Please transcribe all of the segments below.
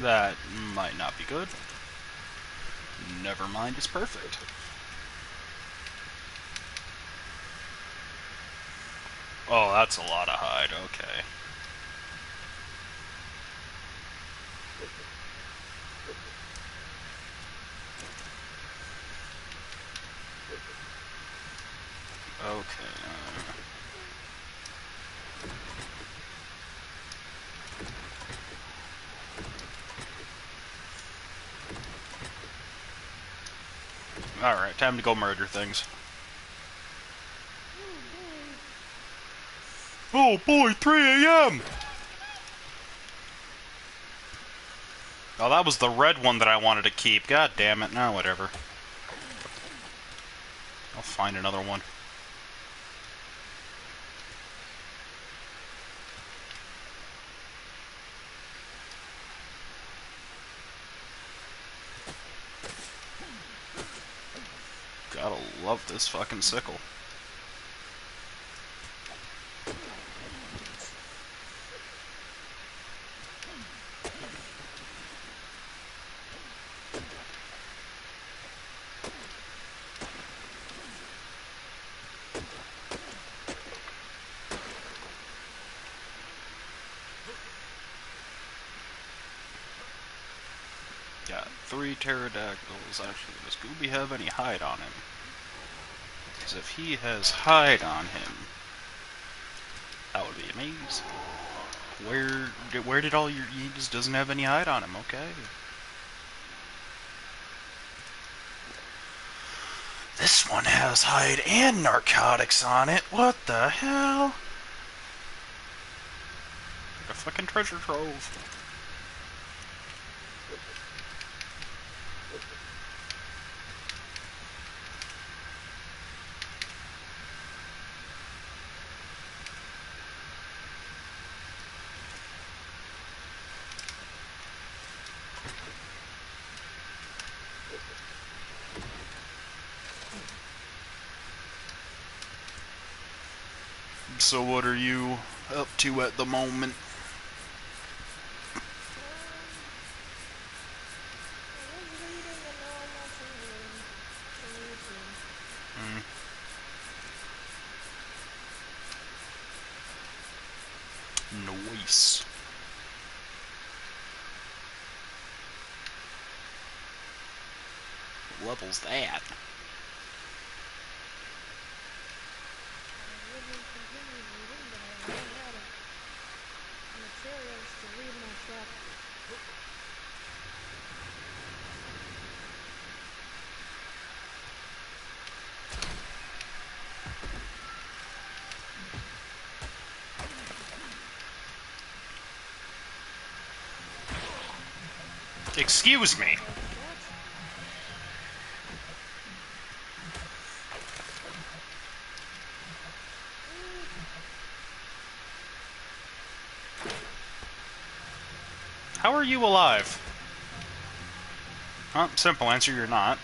That might not be good. Never mind, it's perfect. Oh, that's a lot of hide, okay. Okay. Alright, time to go murder things. Oh boy, 3 a.m. Oh, that was the red one that I wanted to keep. God damn it. No, whatever. I'll find another one. Gotta love this fucking sickle. Got 3 pterodactyls. Actually, does Gooby have any hide on him? Because if he has hide on him, that would be amazing. Where did all your... He just doesn't have any hide on him, okay. This one has hide and narcotics on it. What the hell? Like a fucking treasure trove. So what are you up to at the moment? Nice. What level's that? Excuse me. How are you alive? Well, simple answer, you're not.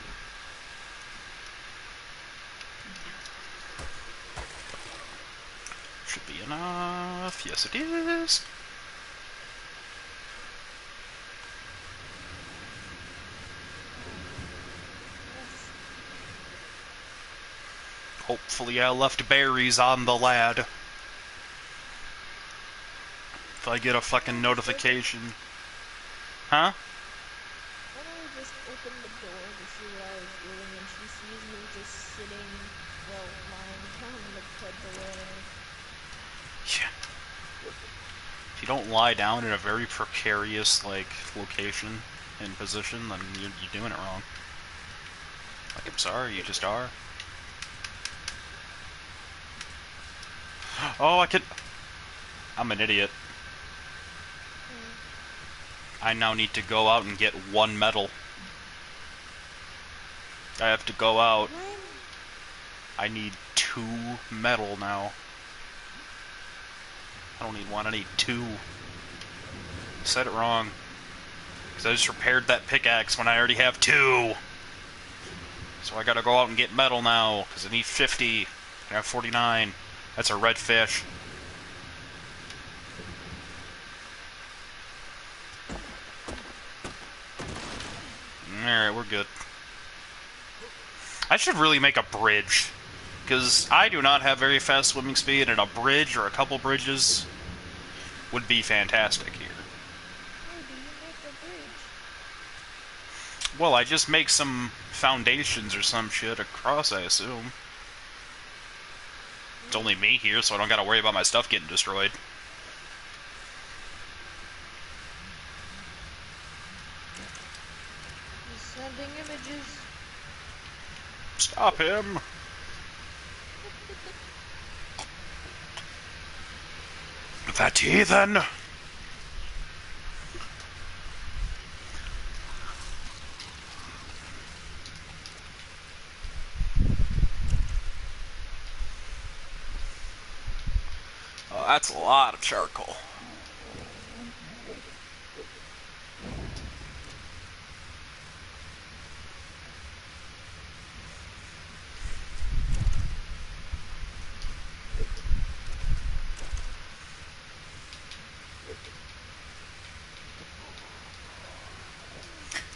Should be enough. Yes, it is. Hopefully I left berries on the lad. If I get a fucking notification. Huh? Why don't we just open the door to see what I was doing, and she sees me just sitting, well, lying down in the bed below. Yeah. If you don't lie down in a very precarious, like, location and position, then you're doing it wrong. Like, I'm sorry, you just are. Oh, I could... I'm an idiot. I now need to go out and get 1 medal. I have to go out. I need 2 metal now. I don't need 1, I need 2. I said it wrong. Because I just repaired that pickaxe when I already have 2. So I gotta go out and get metal now, because I need 50. I have 49. That's a red fish. Alright, we're good. I should really make a bridge. Because I do not have very fast swimming speed, and a bridge or a couple bridges would be fantastic here. How do you make a bridge? Well, I just make some foundations or some shit across, I assume. It's only me here, so I don't gotta worry about my stuff getting destroyed. He's sending images. Stop him! That heathen! Oh, that's a lot of charcoal.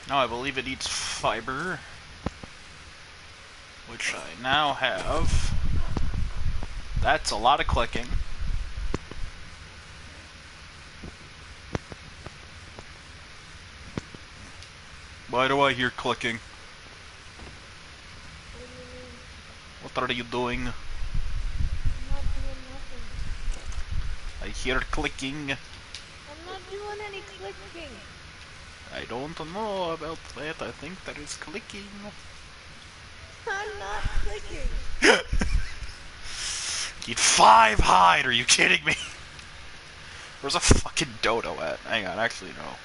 Now I believe it eats fiber, which I now have. That's a lot of clicking. Why do I hear clicking? What do you mean? What are you doing? I'm not doing nothing. I hear clicking. I'm not doing any clicking. I don't know about that. I think there is clicking. I'm not clicking. Get 5 hide, are you kidding me? Where's a fucking dodo at? Hang on, actually no.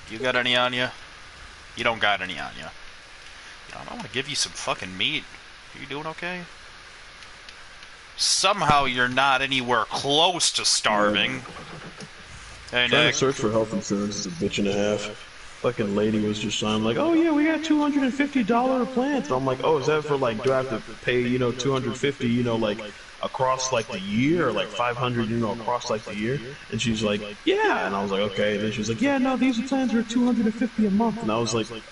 You got any on you? You don't got any on you. I want to give you some fucking meat. Are you doing okay? Somehow you're not anywhere close to starving. Hey, Trying to Nick. search for health insurance is a bitch and a half. Fucking lady was just saying like, oh yeah, we got $250 plans. And I'm like, oh, is that for like, do I have to pay, $250, like across like the year, or like 500, across like the year? And she's like, yeah. And I was like, okay. And then she was like, yeah, no, these plans are $250 a month. And I was like, And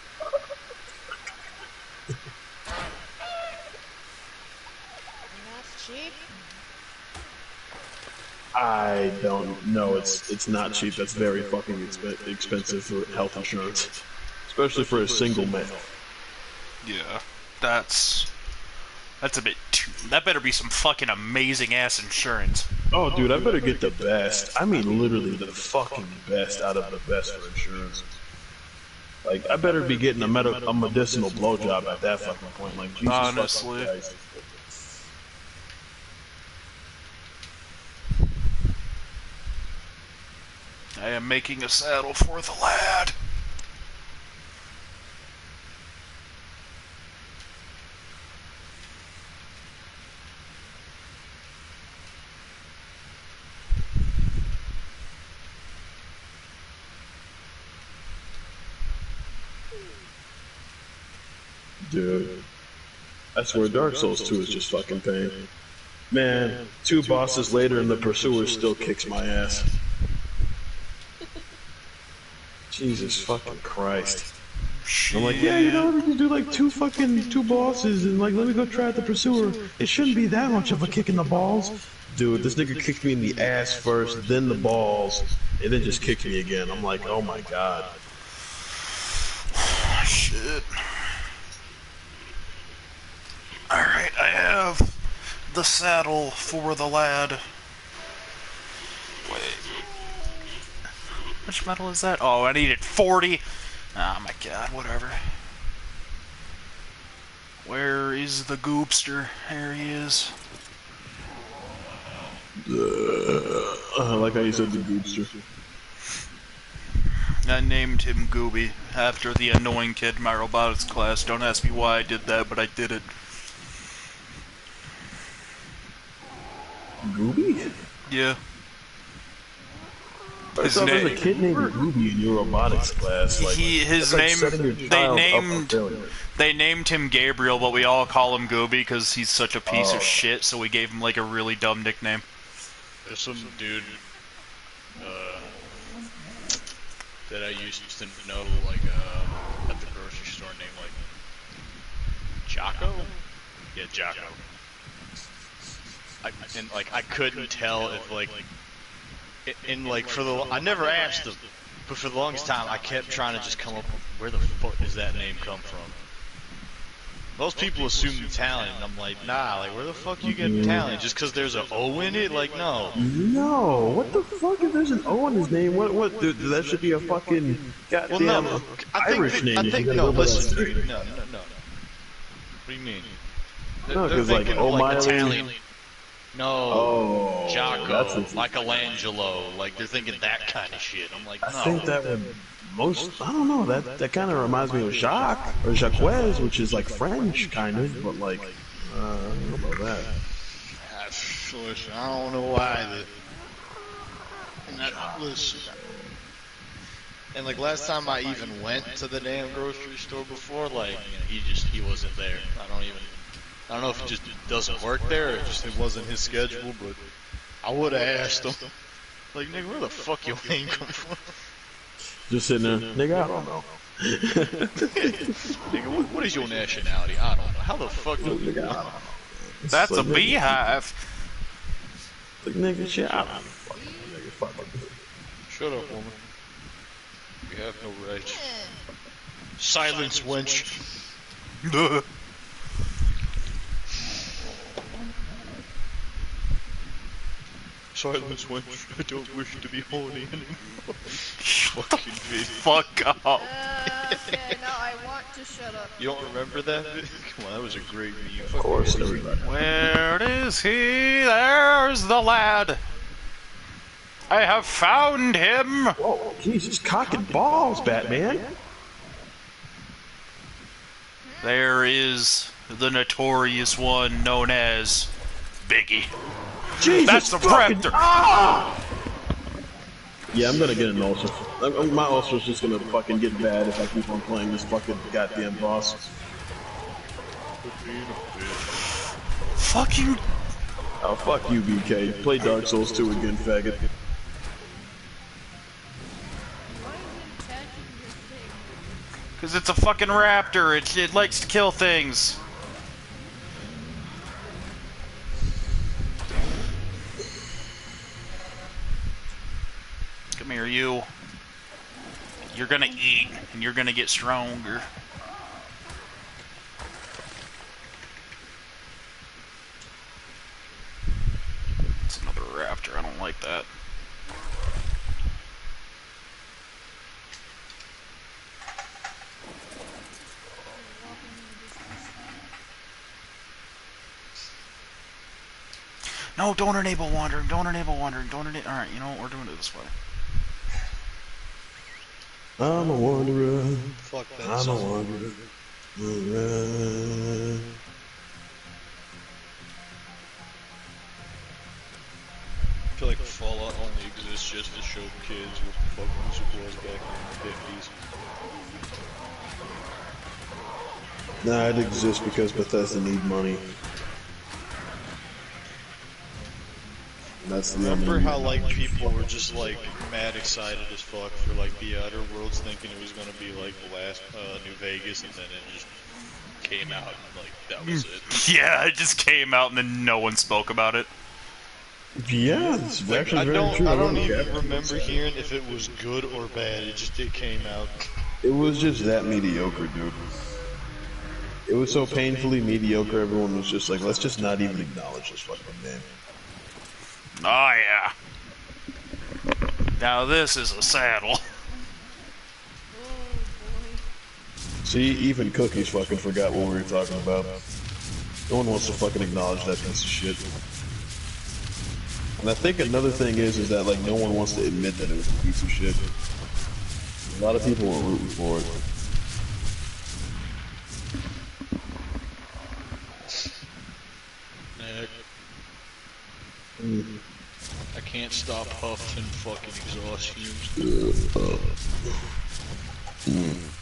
that's cheap. I don't know. It's not cheap. That's very fucking expensive for health insurance, especially for a single male. Yeah, that's a bit too... That better be some fucking amazing ass insurance. Oh, dude, I better get the best. I mean, literally the fucking best out of the best for insurance. Like, I better be getting a medicinal blowjob at that fucking point. Like, Jesus Honestly. fucking Christ. I am making a saddle for the lad. Dude, I swear Dark Souls 2 is just fucking pain. Man, 2 bosses later and the Pursuer still kicks my ass. Jesus fucking Christ. Shit. I'm like, yeah, we can do like 2 bosses and like, let me go try out the Pursuer. It shouldn't be that much of a kick in the balls. Dude, this nigga kicked me in the ass first, then the balls, and then just kicked me again. I'm like, oh my god. Shit. Alright, I have the saddle for the lad. Wait. Which metal is that? Oh, I needed 40. Oh my god, whatever. Where is the goopster? There he is. I like how you said the goopster. I named him Gooby after the annoying kid in my robotics class. Don't ask me why I did that, but I did it. Gooby? Yeah. I thought there was a kid named Gooby in your robotics class. Like, His like name, setting your child up for failure. they named him Gabriel, but we all call him Gooby because he's such a piece of shit, so we gave him like a really dumb nickname. There's some dude that I used to know, like, at the Jocko? Yeah, Jocko. I couldn't tell if like, I never asked him, but for the longest time I kept trying to just come up with where the fuck does that name come from? Most people assume Italian, and I'm like, nah, like where the fuck you get Italian? Just cause there's an O in it? Like, no. No, what the fuck if there's an O in his name? What, dude, that should be a fucking Well, goddamn no, Irish name. You gotta no, go by that listen, straight. no. What do you mean? No, They're because like thinking of like O'Malley. Italian. No, Oh, that's Jocko, what, Michelangelo, like they're thinking that kind of shit. I'm like, I no. think that would most. I don't know. That kind of reminds me of Jacques or Jacques, which is like French, kind of, but like I don't know about that. Listen, I don't know why listen. And like last time I even went to the damn grocery store before, like he wasn't there. I don't know if it just doesn't work there or it wasn't his schedule, but I would have asked him. Like, nigga, where the fuck your name come from? Just sitting there, nigga. I don't know. Nigga, what is your nationality? I don't know. How the fuck do we know? That's a beehive. Like, nigga, shit. I don't know. Fuck it. Shut up, woman. We have no rights. Silence, wench. Silence, wench. I don't wish to be horny anymore. Fucking bitch. Fuck off. Okay, now I want to shut up. You don't remember that? Come on, that was a great meme. Of course, everybody. Where is he? There's the lad. I have found him. Whoa, Jesus, cock and balls, Batman. There is the notorious one known as Biggie. Jesus, That's the fucking- Raptor. Ah! Yeah, I'm gonna get an ulcer. My ulcer's just gonna fucking get bad if I keep on playing this fucking goddamn boss. Fucking. Oh, fuck you, BK. Play Dark Souls 2 again, faggot. Why is it attacking your thing? Because it's a fucking raptor. It likes to kill things. Come here, you. You're gonna eat, and you're gonna get stronger. It's another raptor. I don't like that. No, don't enable wandering. Don't enable wandering. Don't enable. All right, you know what? We're doing it this way. I'm a wanderer. Fuck that I'm a song. wanderer. I feel like Fallout only exists just to show kids what the fuck music was back in the 50s. Nah, it exists because Bethesda need money. That's the Remember only how like people were just like mad excited as fuck for like the Outer Worlds, thinking it was gonna be like the last New Vegas, and then it just came out and like that was it. Yeah, it just came out and then no one spoke about it. Yeah, it's actually I very don't true. even remember hearing if it was good or bad. It came out. It was just that mediocre, dude. It was so painfully mediocre, everyone was just like, let's just not even acknowledge this fucking game. Oh, yeah. Now this is a saddle. See, even Cookies fucking forgot what we were talking about. No one wants to fucking acknowledge that piece of shit. And I think another thing is that like no one wants to admit that it was a piece of shit. A lot of people were rooting for it. I can't stop huffing fucking exhaust fumes.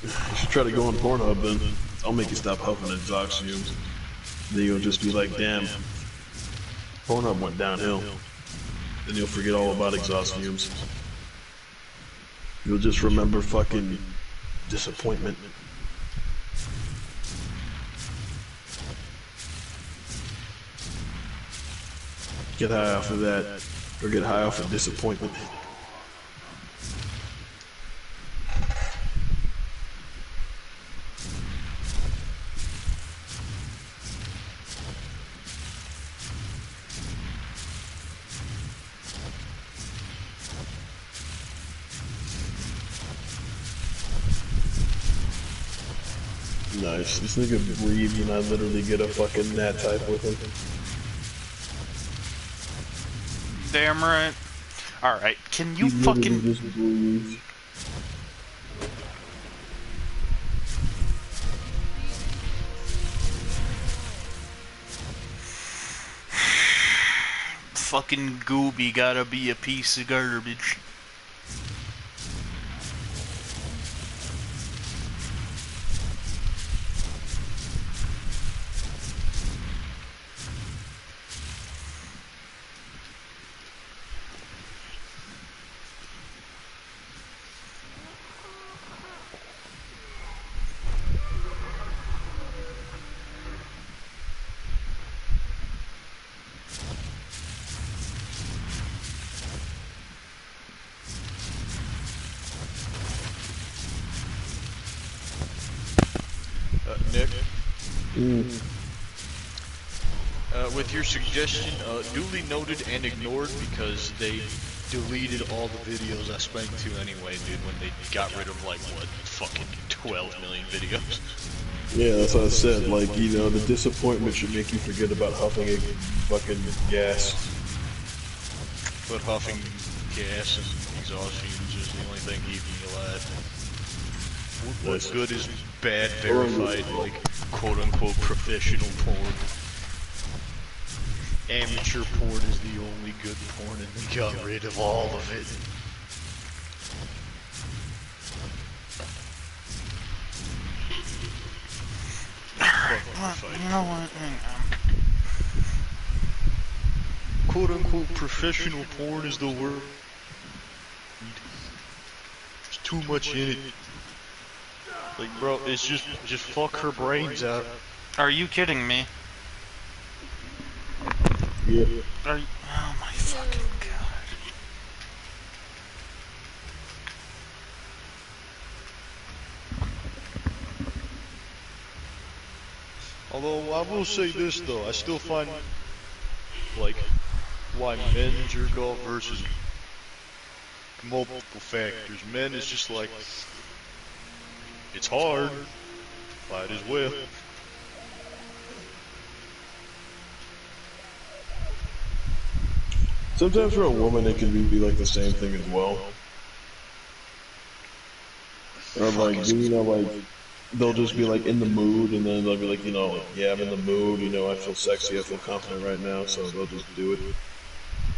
You should try to go on Pornhub then. I'll make you stop huffing exhaust fumes. Then you'll just be like, damn, Pornhub went downhill. Then you'll forget all about exhaust fumes. You'll just remember fucking disappointment. Get high off of that, or get high off of disappointment. Nice. This nigga breathes and I literally get a fucking nat type with him. Damn right. Alright, can you He literally fucking... just breathes. Fucking Gooby gotta be a piece of garbage. Nick, Mm. with your suggestion, duly noted and ignored because they deleted all the videos I spanked to anyway, dude, when they got rid of, like, what, fucking 12 million videos. Yeah, that's what I said. Like, you know, the disappointment should make you forget about huffing a fucking gas. But huffing gas and exhaust fumes is the only thing keeping you alive. What's good is bad, verified, like, quote-unquote professional porn. Amateur porn is the only good porn, and they got rid of all of it. You know what? Hang on. Quote-unquote professional porn is the word. There's too much in it. Like, bro, it's just fuck her brains out. Are you kidding me? Yeah. Are you... Oh my fucking god. Although, I will say this, though, I still find, like, why men jerk off versus multiple factors. Men is just like, it's hard, might as well. Sometimes for a woman, it can be like the same thing as well. Or like, you know, like, they'll just be like in the mood, and then they'll be like, you know, like, yeah, I'm in the mood, you know, I feel sexy, I feel confident right now, so they'll just do it.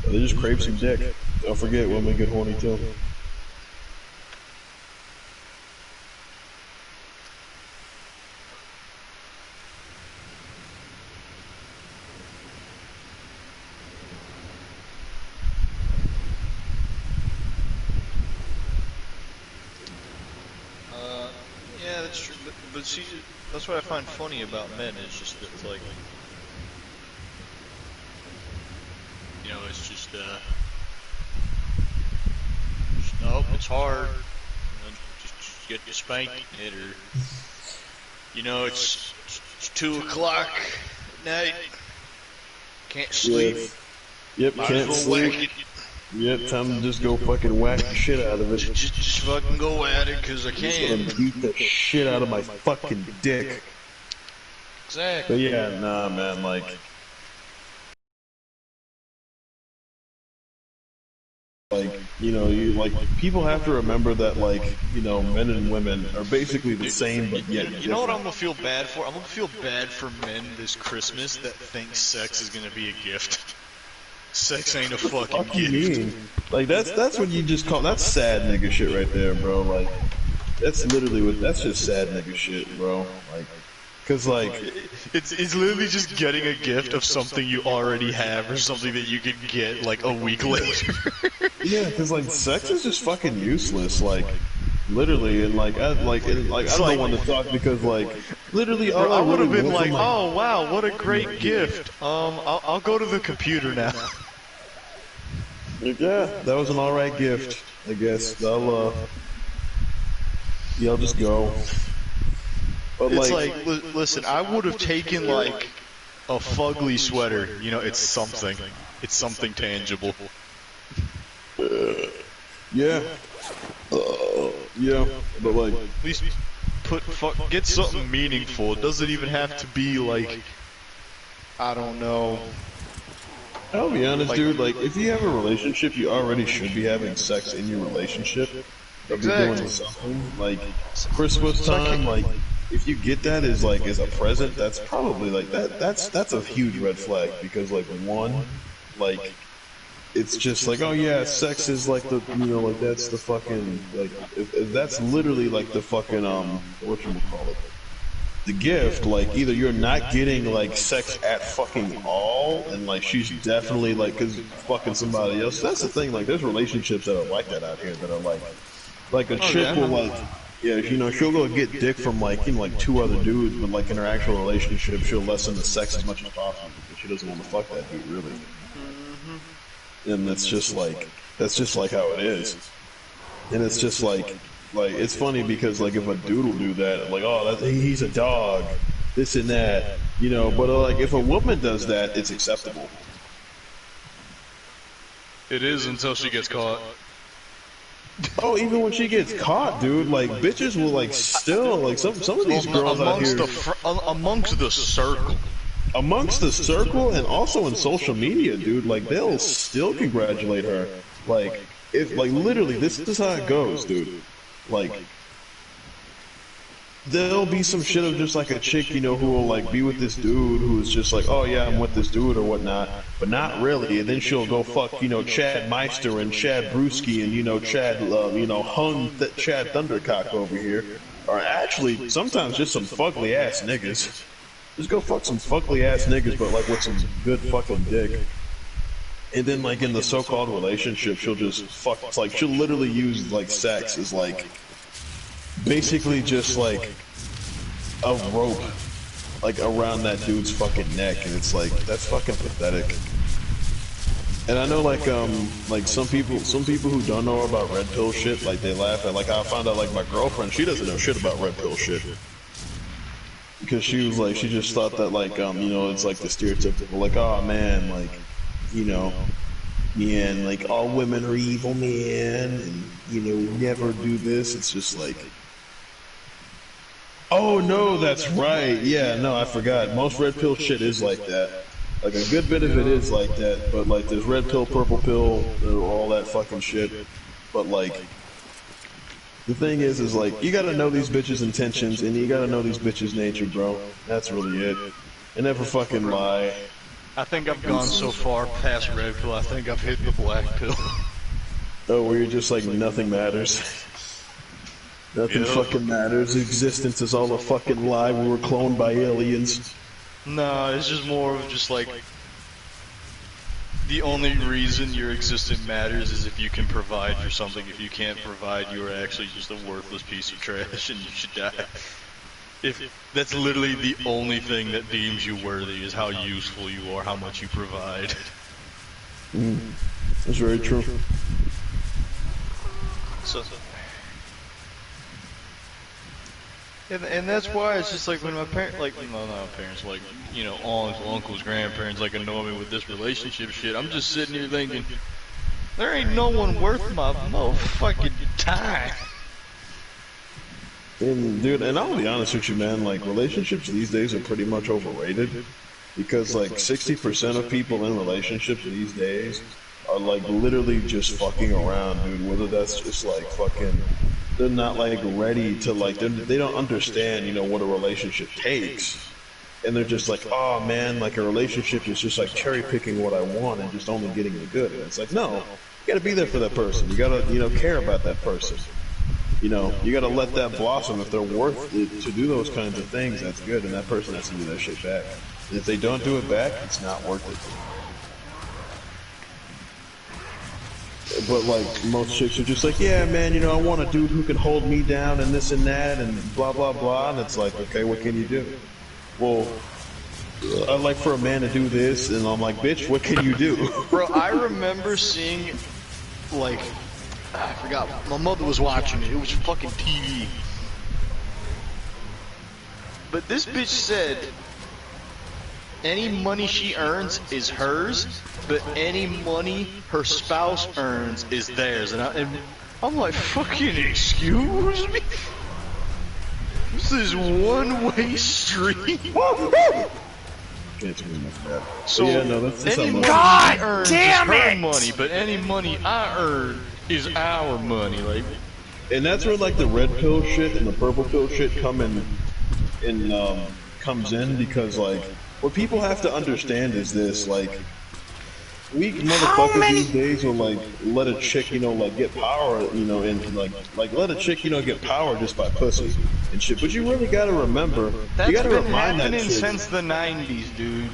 Or they just crave some dick. Don't forget, women get horny too. Yeah, that's true, but see, that's what I find funny about men, is just that, like, you know, it's just, oh, it's hard, you know, just get you spanked it, or, you know, it's 2 o'clock at night, can't sleep, Yep, might can't as well whack sleep. it. Yep, time to just go fucking whack the shit out of it. Just fucking go at it, cause I Just can. gonna beat the shit out of my fucking dick. But Exactly. yeah, nah, man, like, you know, like, people have to remember that, like, you know, men and women are basically the same, but yet You know what I'm different. gonna feel bad for? I'm gonna feel bad for men this Christmas that think sex is gonna be a gift. Sex ain't a fucking Fuck you gift. mean? Like, that's what you just call, that's sad nigga shit right there, bro. Like, that's literally what, that's just sad nigga shit, bro. Like, cause like, It's literally just getting a gift of something you already have or something that you can get like a week later. yeah, cause like, sex is just fucking useless, like, literally, and like, I don't want to talk because like, literally all I I would really have been want like, from my, oh wow, what a great gift. I'll go to the computer now. Yeah, that was an alright gift, I guess. I'll just go. But It's like, like, listen, I would have taken like a fugly sweater. You know, it's something. It's something tangible. yeah, yeah, but like, At least get something meaningful. It doesn't even have to be like, I don't know. I'll be honest, Like, dude. Like, if you have a relationship, you already should be having sex in your relationship. Or be doing exactly. something like Christmas So I time. can't. Like, if you get that as a present, that's probably like that. That's a huge red flag because like one, like it's just like, oh yeah, sex is like the, like that's the fucking, like if that's literally like the fucking whatchamacallit, the gift, like either you're not getting like sex at fucking all, and like she's definitely like, cause fucking somebody else. That's the thing, like there's relationships that are like that out here that are like a Oh chick yeah. will like, yeah, she'll go get dick from like, like two other dudes, but like in her actual relationship, she'll lessen the sex as much as possible because she doesn't want to fuck that dude really. And that's just like how it is. And it's just like it's funny because like if a dude will do that, like, oh, he's a dog, this and that, but like if a woman does that, it's acceptable. It is until she gets caught. Oh, even when she gets caught, dude, like bitches will like still like some of these girls out here Amongst the circle. amongst the circle and also in social media, dude, like they'll still congratulate her. Like if like literally this is how it goes, dude. Like there'll be some shit of just like a chick, who will like be with this dude who's just like, oh yeah, I'm with this dude or whatnot, but not really. And then she'll go fuck, Chad Meister and Chad Brewski and Chad, Chad Thundercock over here, or actually sometimes just some fugly ass niggas. Just go fuck some fugly ass niggas, but like with some good fucking dick. And then like in the so-called relationship, she'll just fuck. It's like she'll literally use like sex as like basically just like a rope like around that dude's fucking neck, and it's like that's fucking pathetic. And I know like some people who don't know about red pill shit, like they laugh at, like I found out like my girlfriend, she doesn't know shit about red pill shit because she was like, she just thought that like it's like the stereotypical like, oh man, like yeah, and like all women are evil, man, and never do this. It's just like, oh no, that's right. Yeah, no, I forgot. Most red pill shit is like that. Like a good bit of it is like that, but like there's red pill, purple pill, all that fucking shit. But like the thing is like you gotta know these bitches' intentions and you gotta know these bitches' nature, bro. That's really it. And never fucking lie. I think I've gone so far past red pill. I think I've hit the black pill. Oh, where you're just like nothing matters. Nothing fucking matters. Existence is all a fucking lie. We were cloned by aliens. No, it's just more of just like the only reason your existence matters is if you can provide for something. If you can't provide, you are actually just a worthless piece of trash and you should die. If that's literally the only thing that deems you worthy is how useful you are, how much you provide. That's very true. So and that's why it's just like when my parents, like, no, not parents, like, aunts, uncles, grandparents, like, annoy me with this relationship shit. I'm just sitting here thinking, there ain't no one worth my motherfucking time. And dude, and I'll be honest with you, man, like relationships these days are pretty much overrated because like 60% of people in relationships these days are like literally just fucking around, dude. Whether that's just like fucking, they're not like ready to like, they don't understand, what a relationship takes. And they're just like, oh man, like a relationship is just like cherry picking what I want and just only getting the good. And it's like, no, you gotta be there for that person. You gotta, care about that person. You gotta let that blossom. If they're worth it to do those kinds of things, that's good. And that person has to do that shit back. And if they don't do it back, it's not worth it. But like most chicks are just like, yeah, man, I want a dude who can hold me down and this and that and blah blah blah. And it's like, okay, what can you do? Well, I'd like for a man to do this, and I'm like, bitch, what can you do? Bro, I remember seeing like, I forgot. My mother was watching it. It was fucking TV. But this bitch said any money she earns is hers, but any money her spouse earns is theirs. And I'm like, fucking excuse me? This is one-way street. Can't do enough of that. So yeah, no, that's any something money else. she earns is her money, but any money I earn is our money. Like, And that's where like the red pill shit and the purple pill shit comes in because like what people have to understand is this, like weak motherfuckers these days will like let a chick, like get power, and like let a chick, get power just by pussy and shit. But you really gotta remember, that's you gotta been remind that happening chick. since the 90s, dude.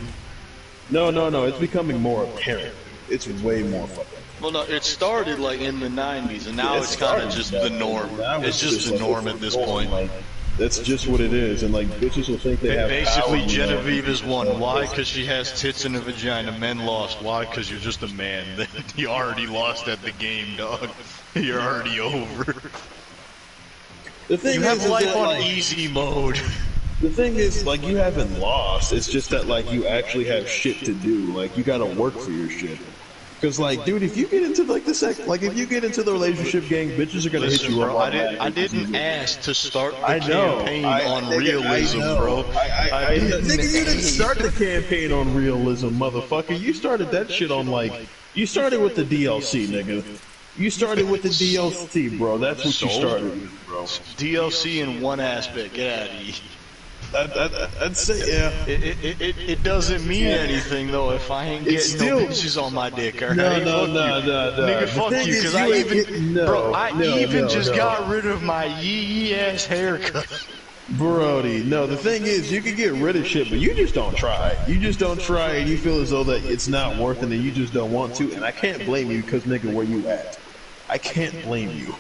No, it's becoming more apparent. It's way more fucking. Well, no, it started like in the 90s, and now it's kind of just the norm. It's just the norm at this point. Like, that's just what it is, and like bitches will think they have Basically, power, Genevieve is won. Why? Because she has tits and a vagina. Men lost. Why? Because you're just a man. You already lost at the game, dog. You're already over. The thing You have is life that, on like, easy mode. The thing is, like, you haven't lost. It's just that, like, you actually have shit to do. Like, you gotta work for your shit. Because, like, dude, if you get into, like, if you get into the relationship gang, bitches are gonna hit you up. I didn't ask to start the I know. campaign on realism, bro. Nigga, you didn't start the campaign on realism, motherfucker. You started that shit on, like, you started with the DLC, nigga. You started with the DLC, bro. That's what you started with, bro. DLC in one aspect. Get out of here. I'd say, yeah. It doesn't mean anything though if I ain't getting no bitches on my dick. Alright, No. Nigga, fuck you, because I even just got rid of my yee ass haircut. Brody, no, the thing is, you can get rid of shit, but you just don't try. You just don't try, and you feel as though that it's not worth it, and you just don't want to, and I can't blame you, because nigga, where you at? I can't blame you.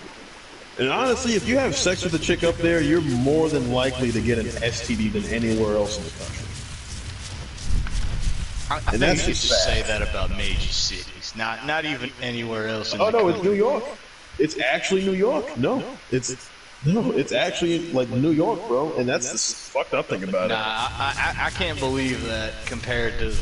And honestly, if you have sex with a chick up there, you're more than likely to get an STD than anywhere else in the country. I think you should say that about major cities, not even anywhere else in the country. Oh no, it's New York. It's actually New York. It's actually like New York, bro. And that's the fucked up thing about it. Nah, I can't believe that compared to,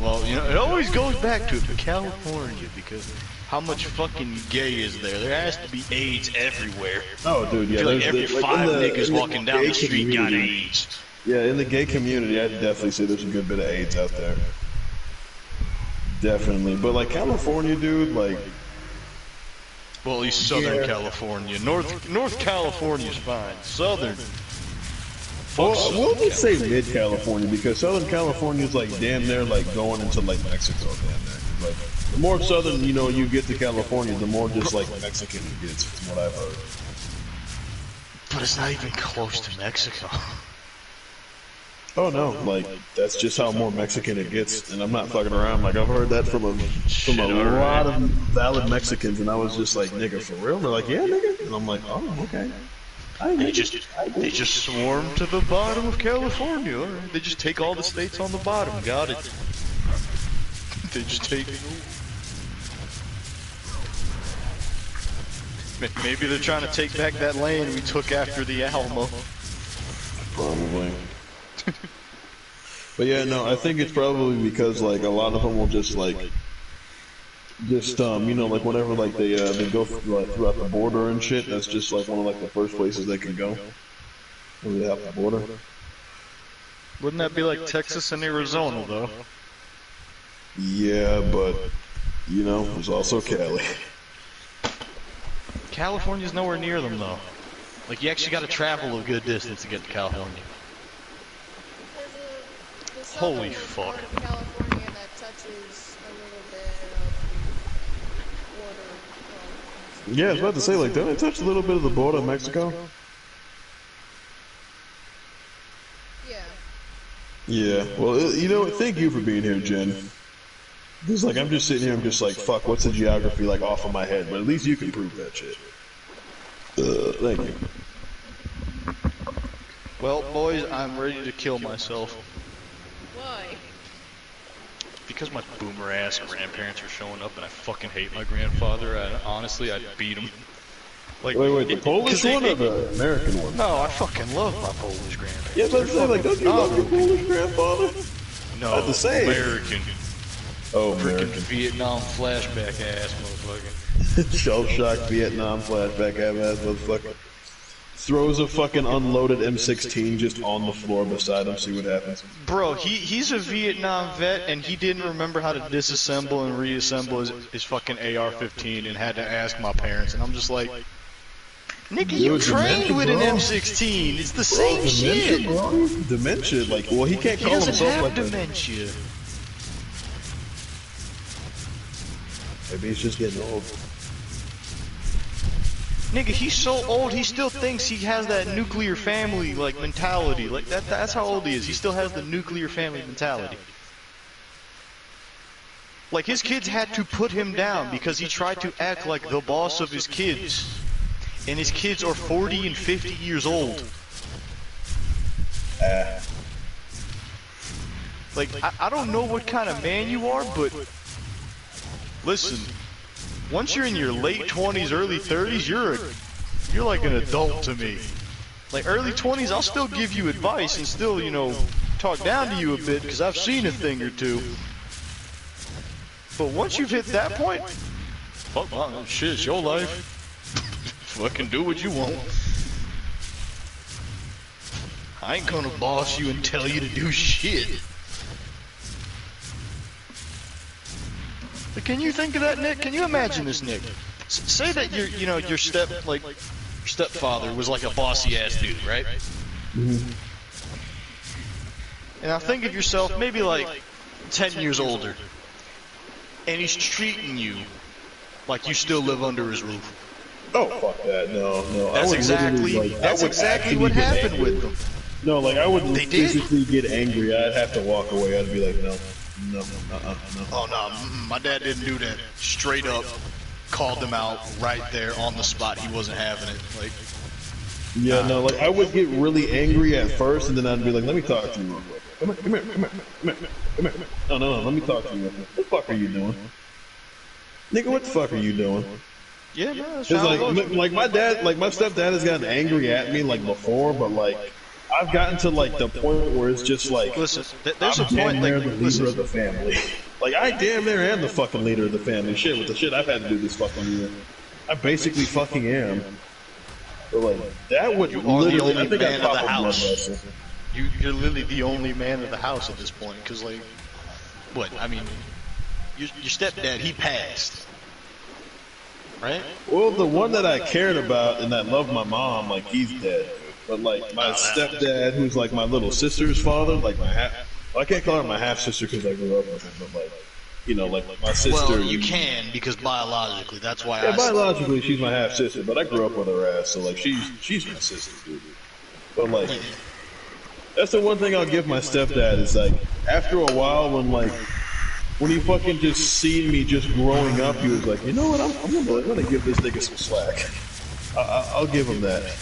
well, it always goes back to California, because how much fucking gay is there? There has to be AIDS everywhere. Oh, dude, yeah. I feel like every five niggas walking down the street got AIDS. Yeah, in the gay community, I'd definitely say there's a good bit of AIDS out there. Definitely. But, like, California, dude, like... Well, at least Southern California. North California's fine. Southern. We'll just say mid-California, because Southern California is, like, damn near, like, going into, like, Mexico, damn near. Like, the more southern, you get to California, the more just, like, Mexican it gets, from what I've heard. But it's not even close to Mexico. Oh no, like that's just how more Mexican it gets, and I'm not fucking around. Like I've heard that from a lot of valid Mexicans, and I was just like, nigga, for real? They're like, yeah, nigga, and I'm like, oh, okay. They just swarm to the bottom of California. All right. They just take all the states on the bottom. Got it. They just take it. Maybe they're trying to take back that land we took after the Alamo. Probably. But yeah, no, I think it's probably because like a lot of them will just like like whenever like they go throughout the border and shit, that's just like one of like the first places they can go when they have the border. Wouldn't that be like Texas and Arizona though? Yeah, but there's also Cali. California's nowhere near them though. Like you actually got to travel a good distance to get to California. Holy fuck. California that touches a little bit of border. Yeah, I was about to say, like, don't it touch a little bit of the border of Mexico? Yeah. Yeah, well, thank you for being here, Jen. Because, like, I'm just sitting here, I'm just like, fuck, what's the geography, like, off of my head? But at least you can prove that shit. Thank you. Well, boys, I'm ready to kill myself. Why? because my boomer ass grandparents are showing up and I fucking hate my grandfather, honestly, I'd beat him. Like, Wait, the Polish one or the American one? No, I fucking love my Polish grandparents. Yeah, but say, like, don't you love your Polish grandfather? No, That's the same. American. Oh, Freaking American. Vietnam flashback ass motherfucker. Shell-shocked Vietnam flashback ass motherfucker. Throws a fucking unloaded M16 just on the floor beside him, see what happens. Bro, he's a Vietnam vet, and he didn't remember how to disassemble and reassemble his fucking AR-15 and had to ask my parents, and I'm just like, nigga, you trained with an M16. It's the same shit. Bro. Dementia, like, well, he can't call himself like that. Dementia. Maybe he's just getting old. Nigga, he's so old, he still thinks he has that nuclear family, like, mentality. Like, that's how old he is. He still has the nuclear family mentality. Like, his kids had to put him down because he tried to act like the boss of his kids. And his kids are 40 and 50 years old. Like, I don't know what kind of man you are, but listen, once you're in your late 20s, early 30s, you're like an adult to me. Like, early 20s, I'll still give you advice and still, you know, talk down to you a bit because I've seen a thing or two. But once you've hit that point, fuck, shit, it's your life. Fucking do what you want. I ain't gonna boss you and tell you to do shit. But can you think of that, Nick? Can you imagine this, Nick? Say that your stepfather was like a bossy ass dude, right? Mm-hmm. And now think of yourself maybe like 10 years older, and he's treating you like you still live under his roof. Oh, fuck that. No. That's exactly what happened with them. No, like, I would physically get angry. I'd have to walk away. I'd be like, no. Oh, no, my dad didn't do that. Straight up called them out right there on the spot. He wasn't having it. Like, yeah, no, like, I would get really angry at first, and then I'd be like, let me talk to you real quick. Come here. No, let me talk to you real quick. What the fuck are you doing? Nigga, what the fuck are you doing? Yeah, no, that's like my dad, like my stepdad has gotten angry at me like before, but like I've gotten to like the point where it's just like, listen, there's a I'm damn point near like, the leader of the family. Like I damn near am the fucking leader of the family. Shit, with the shit I've had to do this fucking year, I basically fucking am. But like that would literally, I think I'd pop a blood vessel. You're literally the only man of the house at this point, because like, what? I mean, your stepdad, he passed. Right? Well, the one that I cared about and that loved my mom, like he's dead. But like my stepdad, who's like my little sister's father, like I can't call her my half sister because I grew up with her, but like, you know, like my sister. Well, you can because biologically, that's why. Yeah, biologically she's my half sister, but I grew up with her ass, so like she's my sister, dude. But like, that's the one thing I'll give my stepdad is like after a while when he fucking just seen me just growing up, he was like, you know what, I'm gonna give this nigga some slack. I'll give him that. It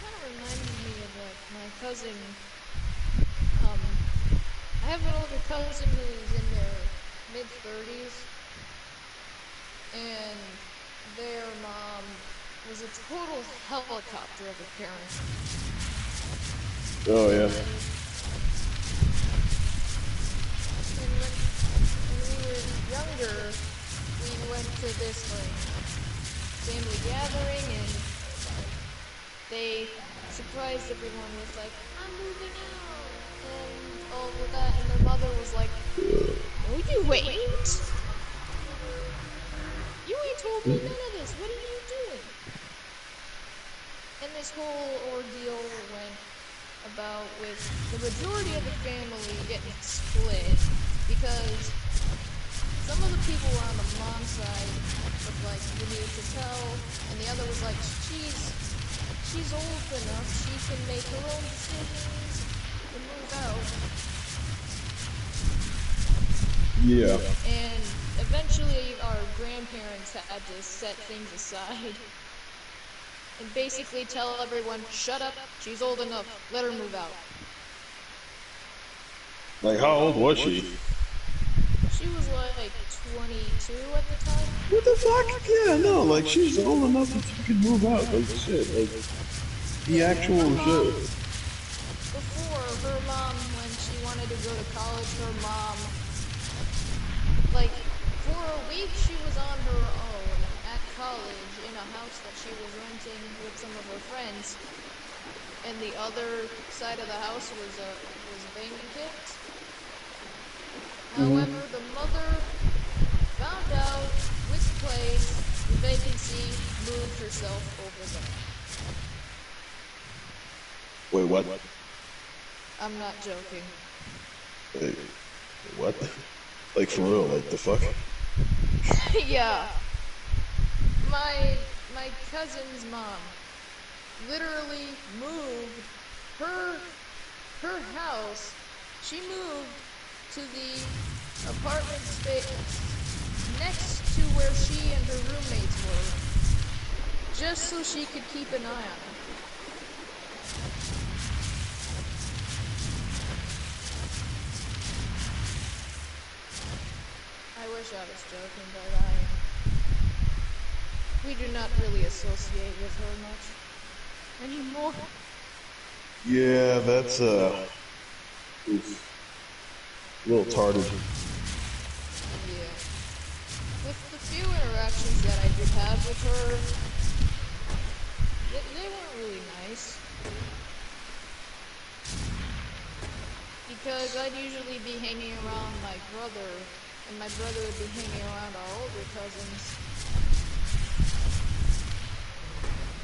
kind of reminded me of like my cousin. I have an older cousin who's in their mid-30s, and their mom was a total helicopter of a parent. Oh yeah. When we were younger, we went to this like family gathering, and they surprised everyone with like, "I'm moving out," and all of that, and their mother was like, "No, you ain't. You ain't told me none of this. What are you doing?" And this whole ordeal went about with the majority of the family getting split because some of the people were on the mom side was like, "You need to tell," and the other was like, she's old enough, she can make her own decisions and move out. Yeah. And eventually our grandparents had to set things aside and basically tell everyone, "Shut up, she's old enough, let her move out." Like, how old was she? She was like 22 at the time. What the fuck? Yeah, no, like, she's old enough to fucking move out. Like, shit, like, the Yeah, her actual mom, shit. before, her mom, when she wanted to go to college, her mom, like, for a week she was on her own at college in a house that she was renting with some of her friends, and the other side of the house was vacant. However, the mother found out, misplaced the vacancy, moved herself over there. Wait, what? I'm not joking. Wait, what? Like, for real, like, the fuck? Yeah. My cousin's mom literally moved her her house. She moved to the apartment space next to where she and her roommates were, just so she could keep an eye on them. I wish I was joking, but we do not really associate with her much anymore. Yeah, that's, oof. A little tarded. Yeah. With the few interactions that I did have with her, they weren't really nice. Because I'd usually be hanging around my brother, and my brother would be hanging around our older cousins.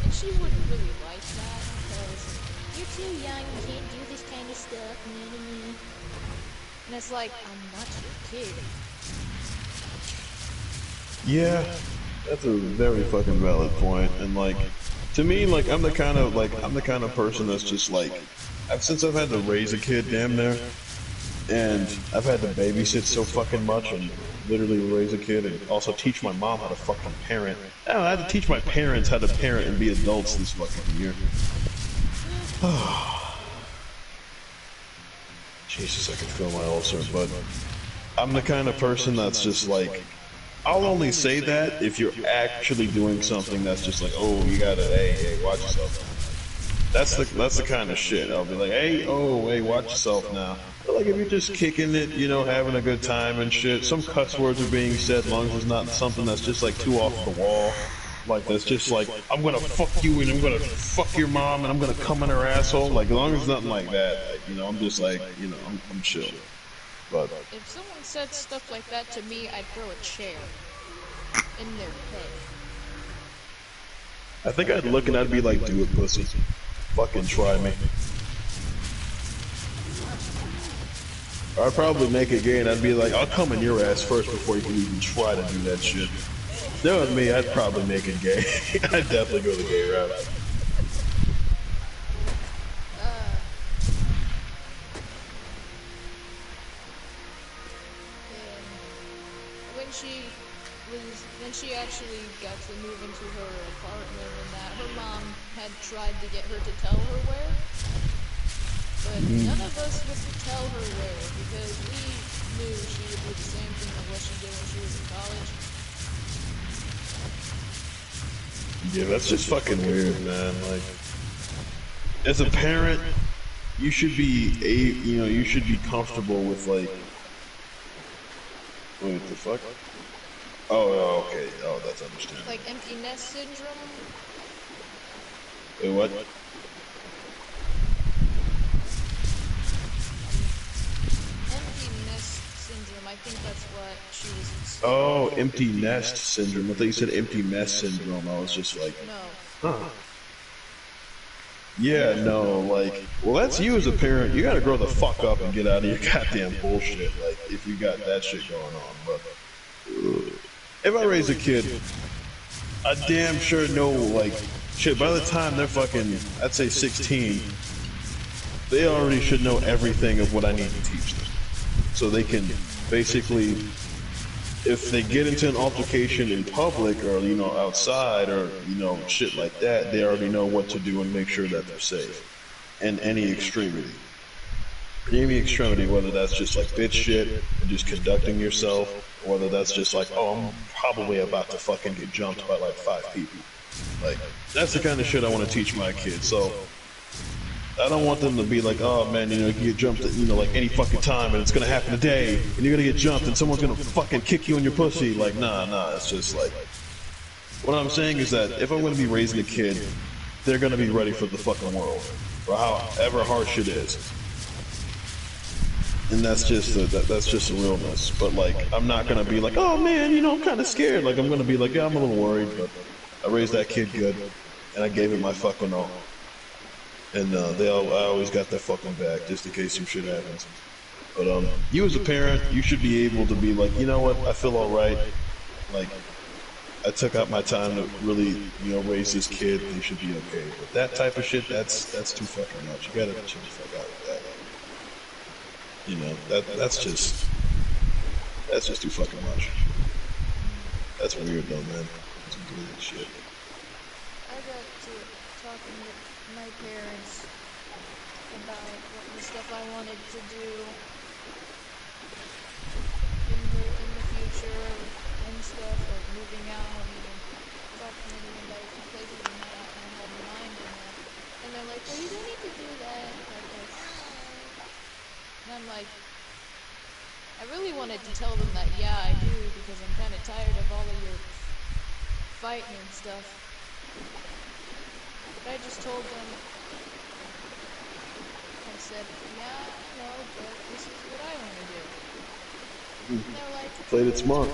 And she wouldn't really like that, because you're too young, you can't do this kind of stuff, and it's like, I'm not your kid. Yeah, that's a very fucking valid point. And like, to me, like, I'm the kind of person that's just like, since I've had to raise a kid, damn near, and I've had to babysit so fucking much and literally raise a kid and also teach my mom how to fucking parent. I don't know, I had to teach my parents how to parent and be adults this fucking year. Jesus, I can feel my ulcer, but I'm the kind of person that's just like, I'll only say that if you're actually doing something that's just like, oh, you gotta, hey, watch yourself. That's the kind of shit. I'll be like, hey, oh, hey, watch yourself now. But like, if you're just kicking it, you know, having a good time and shit, some cuss words are being said, as long as it's not something that's just like too off the wall. Like, that's just like, I'm gonna fuck you and I'm gonna fuck your mom and I'm gonna come in her asshole. Like, as long as it's nothing like that, like, you know, I'm just like, you know, I'm chill. But If someone said stuff like that to me, I'd throw a chair in their head. I think I'd look and I'd be like, do it, pussy. Fucking try me. I'd probably make it gay and I'd be like, I'll come in your ass first before you can even try to do that shit. That was me, I'd probably make it gay. I'd definitely go the gay route. When she actually got to move into her apartment and that, her mom had tried to get her to tell her where, but none of us would tell her where, because we knew she would do the same thing as what she did when she was in college. Yeah, that's just fucking weird, man. Like, as a parent, you should be you should be comfortable with like, wait, what the fuck? Oh, okay. Oh, that's understandable. Like empty nest syndrome. Wait, what? Empty nest syndrome. I think that's what she was. Oh, empty nest syndrome. I thought you said empty mess syndrome. I was just like, No. huh. Yeah, no, like, well, that's you as a parent. You gotta grow the fuck up and get out of your goddamn bullshit. Like, if you got that shit going on. But if I raise a kid, I damn sure know, like, shit. By the time they're fucking, I'd say 16, they already should know everything of what I need to teach them, so they can basically, if they get into an altercation in public or, you know, outside or, you know, shit like that, they already know what to do and make sure that they're safe in any extremity. Any extremity, whether that's just like bitch shit and just conducting yourself, or whether that's just like, oh, I'm probably about to fucking get jumped by like 5 people. Like, that's the kind of shit I want to teach my kids. So, I don't want them to be like, oh man, you can get jumped at, like any fucking time and it's gonna happen today and you're gonna get jumped and someone's gonna fucking kick you in your pussy. Like, nah, it's just like, what I'm saying is that if I'm gonna be raising a kid, they're gonna be ready for the fucking world, or however harsh it is. And that's just the realness. But like, I'm not gonna be like, oh man, I'm kind of scared. Like, I'm gonna be like, yeah, I'm a little worried, but I raised that kid good, and I gave it my fucking all. And I always got that fucking back just in case some shit happens. But you as a parent, you should be able to be like, you know what, I feel all right. Like, I took out my time to really, raise this kid. They should be okay. But that type of shit, that's too fucking much. You gotta chill the fuck out with that. That's just too fucking much. That's weird though, man. That's weird shit. I got to talking with my parents about what the stuff I wanted to do in the future and stuff, like moving out and talking to them about a few places I had in mind and that. And they're like, well, you don't need to do that. Like, and I'm like, I really wanted to tell them that, yeah, I do, because I'm kind of tired of all of your fighting and stuff. But I just told them, I said, yeah, I know, but this is what I want to do. And they're like, Played it smart.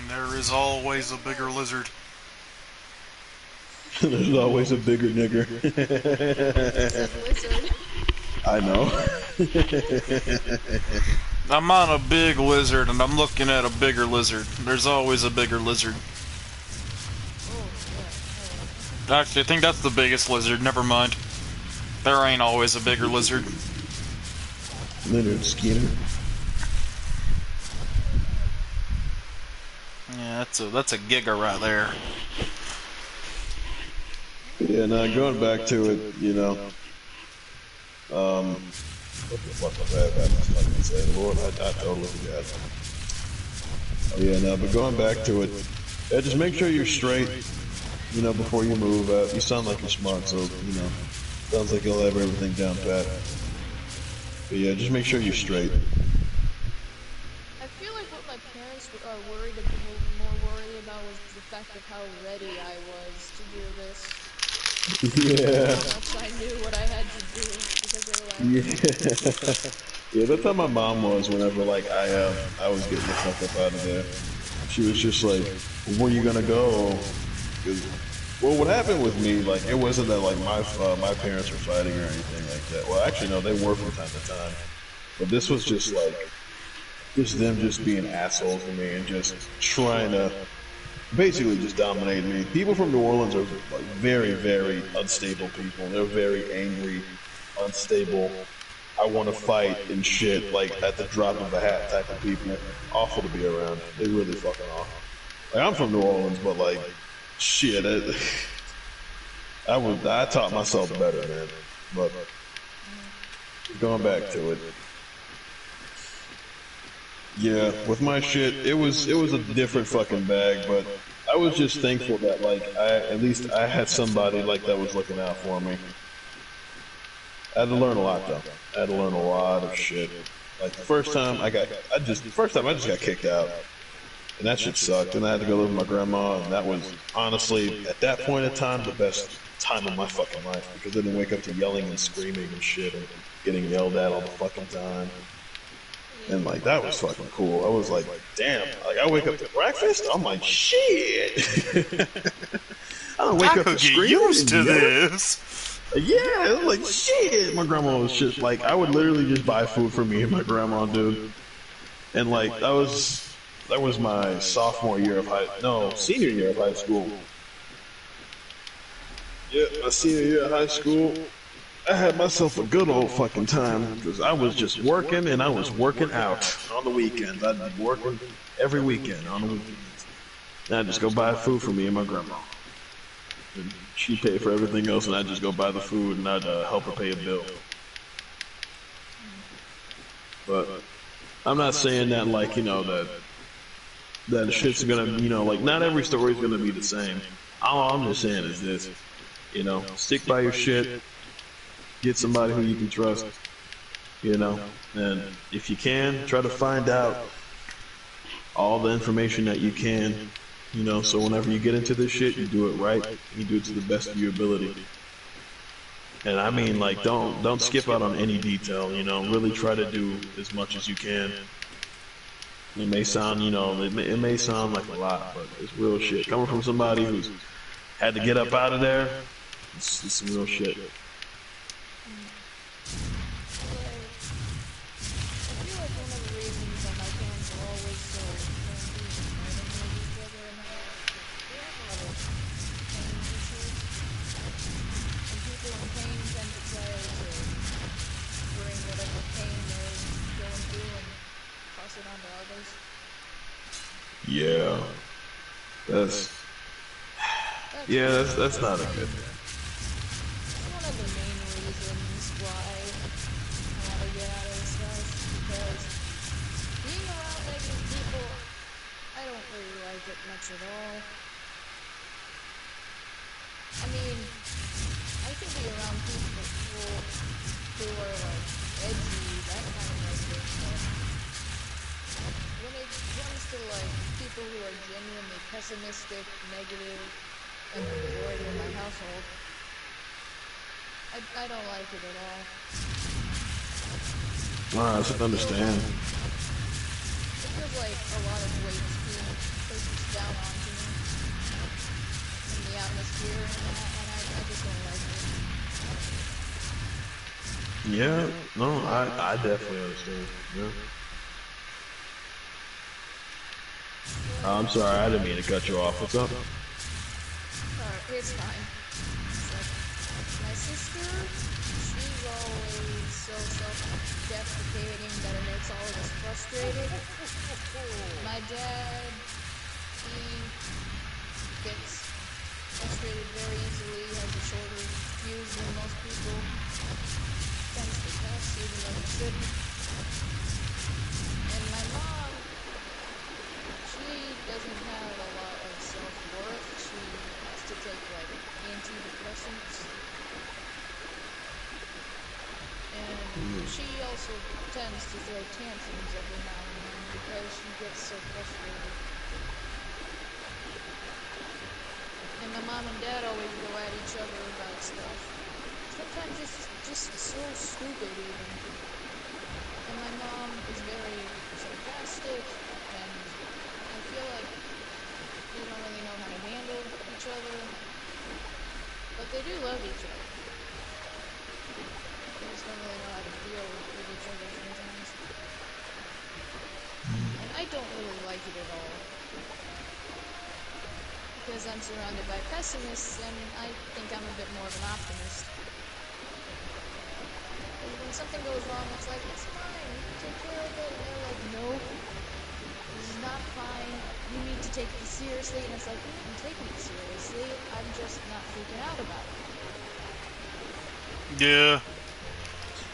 There is always a bigger lizard. There's always a bigger nigger. lizard. I know. I'm on a big lizard and I'm looking at a bigger lizard. There's always a bigger lizard. Actually, I think that's the biggest lizard. Never mind. There ain't always a bigger lizard. Leonard Skinner. Yeah, that's a giga right there. Yeah, now going back to it, what the fuck was I fucking say? Lord, I totally forgot. Oh yeah, no, but going back to it, yeah, just make sure you're straight, before you move out. You sound like you're smart, so, sounds like you'll have everything down pat. But yeah, just make sure you're straight. I feel like what my parents are more worried about was the fact of how ready I was to do this. Yeah. Once I knew what I had to do, because they were like, Yeah, that's how my mom was whenever, like, I was getting the fuck up out of there. She was just like, where you gonna go? Well, what happened with me, like, it wasn't that, like, my parents were fighting or anything like that. Well, actually, no, they were from time to time. But this was just, like, just them just being assholes to me and just trying to basically just dominate me. People from New Orleans are, like, very, very unstable people. They're very angry, unstable. I want to fight and shit, like, at the drop of a hat type of people. Awful to be around. They really fucking awful. Like, I'm from New Orleans, but, like, shit, I taught myself better, man. But going back to it, yeah, with my shit, it was a different fucking bag. But I was just thankful that, like, at least I had somebody like that was looking out for me. I had to learn a lot though. I had to learn a lot of shit. Like the first time I just got kicked out. And that shit sucked. And I had to go live with my grandma, and that was honestly, at that point in time, the best time of my fucking life, because I didn't wake up to yelling and screaming and shit and getting yelled at all the fucking time. And like, that was fucking cool. I was like, damn, like I wake up to breakfast, I'm like, shit. I don't wake up to screaming. Used to this. Yeah, it was like, shit. My grandma was shit. Like, I would literally just buy food for me and my grandma, dude. And like, that was my senior year of high school. Yeah, my senior year of high school. I had myself a good old fucking time, because I was just working and I was working out on the weekends. I'd be working every weekend on the weekends. And I'd just go buy food for me and my grandma. and she pay for everything else, and I just go buy the food and I'd help her pay a bill. But I'm not saying that like that shit's gonna like not every story's gonna be the same. All I'm just saying is this, stick by your shit, get somebody who you can trust, and if you can, try to find out all the information that you can, so whenever you get into this shit, you do it right, you do it to the best of your ability. And I mean, like, don't skip out on any detail, really try to do as much as you can. It may sound, it may sound like a lot, but it's real shit. Coming from somebody who's had to get up out of there, it's some real shit. I feel like one of the reasons that my parents are always so angry and fighting with each other and all is because they have a lot of pain issues. And people in pain tend to try to bring whatever pain they're going through and pass it on to others. Yeah, that's That's yeah, one that's not a good thing. one of the main reasons why I want to get out of this house because being around negative people, I don't really like it much at all. I mean, I can be around people who are like edgy, that kind of negative, but when it comes to like people who are genuinely pessimistic, negative, like the majority of my household, I don't like it at all. I just understand. It feels like a lot of weight being pushed down onto me in the atmosphere and that, and I just don't like it. Yeah, no, I definitely understand. Yeah. I'm sorry, I didn't mean to cut you off. What's up? It's fine. It's like, my sister, she's always so self-deprecating that it makes all of us frustrated. My dad, he gets frustrated very easily, has a shorter fuse than most people, tends to cuss even though he shouldn't. And my mom, she doesn't have a lot of self-worth. She has to take like antidepressants. And she also tends to throw tantrums every now and then because she gets so frustrated. And my mom and dad always go at each other about stuff. Sometimes it's just so stupid even. And my mom is very sarcastic, and I feel like they don't really know how to handle each other. But they do love each other. They just don't really know how to deal with each other sometimes. And I don't really like it at all. Because I'm surrounded by pessimists, and I think I'm a bit more of an optimist. And when something goes wrong, it's like, it's fine, you can take care of it. And they're like, no, this is not fine. You need to take this seriously. And it's like, you can take me seriously. I'm just not freaking out about it. Yeah.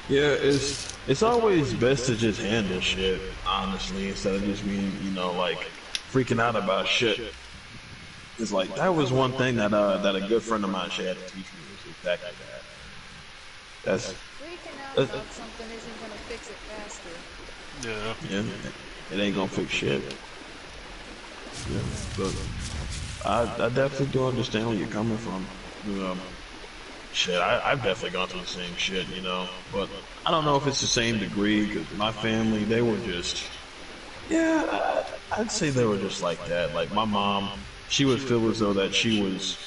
Yeah, it's always best to just handle shit, honestly, instead of just being, like freaking out about shit. It's like that was one thing that a good friend of mine had to teach me was exactly that. That's Freaking out about something isn't gonna fix it faster. Yeah. it ain't gonna fix shit. Yeah, but I definitely do understand where you're coming from. Shit, I've definitely gone through the same shit, but I don't know if it's the same degree because my family, they were just, yeah, I'd say they were just like that. Like my mom, she would feel as though that she was,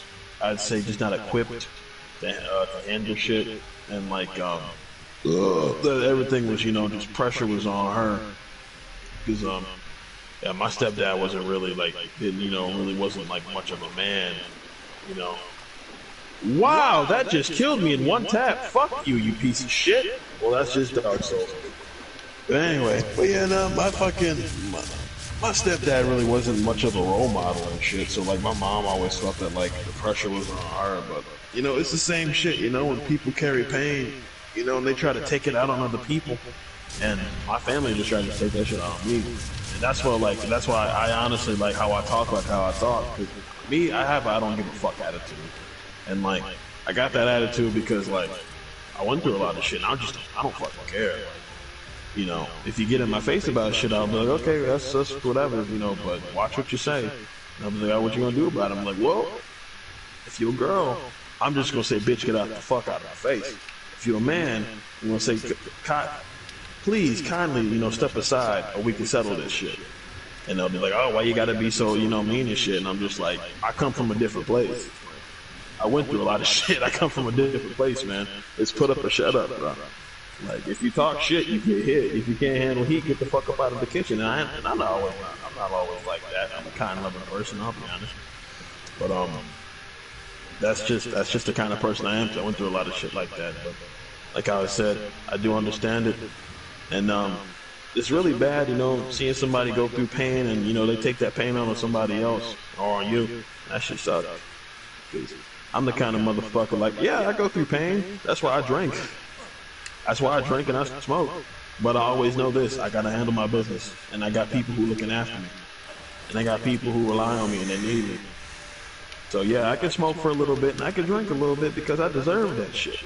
I'd say, just not equipped to handle shit, and like that everything was, just pressure was on her because yeah, my stepdad wasn't really like, didn't, really wasn't like much of a man, you know. Wow, that just killed me in one tap. Fuck you, you piece of shit. Well, that's just Dark Souls. But anyway, but yeah, no, my stepdad really wasn't much of a role model and shit. So like my mom always felt that like the pressure was on her. But you know, it's the same shit. You know, when people carry pain, you know, and they try to take it out on other people, and my family just tried to take that shit out on me. And that's what like that's why I honestly like how I talk like how I talk. Cause me, I have a I don't give a fuck attitude, and like I got that attitude because like I went through a lot of shit. And I don't fucking care. Like, you know, if you get in my face about shit, I'll be like, okay, that's whatever, you know, but watch what you say. And I'll be like, oh, what you gonna do about it? I'm like, well, if you're a girl, I'm just gonna say, bitch, get out the fuck out of my face. If you're a man, I'm gonna say, please, kindly, you know, step aside, or we can settle this shit. And they'll be like, oh, why you gotta be so, you know, mean and shit? And I'm just like, I come from a different place. I went through a lot of shit. I come from a different place, man. It's put up or shut up, bro. Like, if you talk shit, you get hit. If you can't handle heat, get the fuck up out of the kitchen. And I'm not always like that. I'm a kind, loving person. I'll be honest. But that's just the kind of person I am. I went through a lot of shit like that. But like I said, I do understand it, and it's really bad, you know, seeing somebody go through pain, and you know they take that pain on somebody else or on you. That shit sucks. I'm the kind of motherfucker like, yeah, I go through pain. That's why I drink. That's why I drink and I smoke. But I always know this: I gotta handle my business, and I got people who looking after me, and I got people who rely on me and they need me. So yeah, I can smoke for a little bit and I can drink a little bit because I deserve that shit.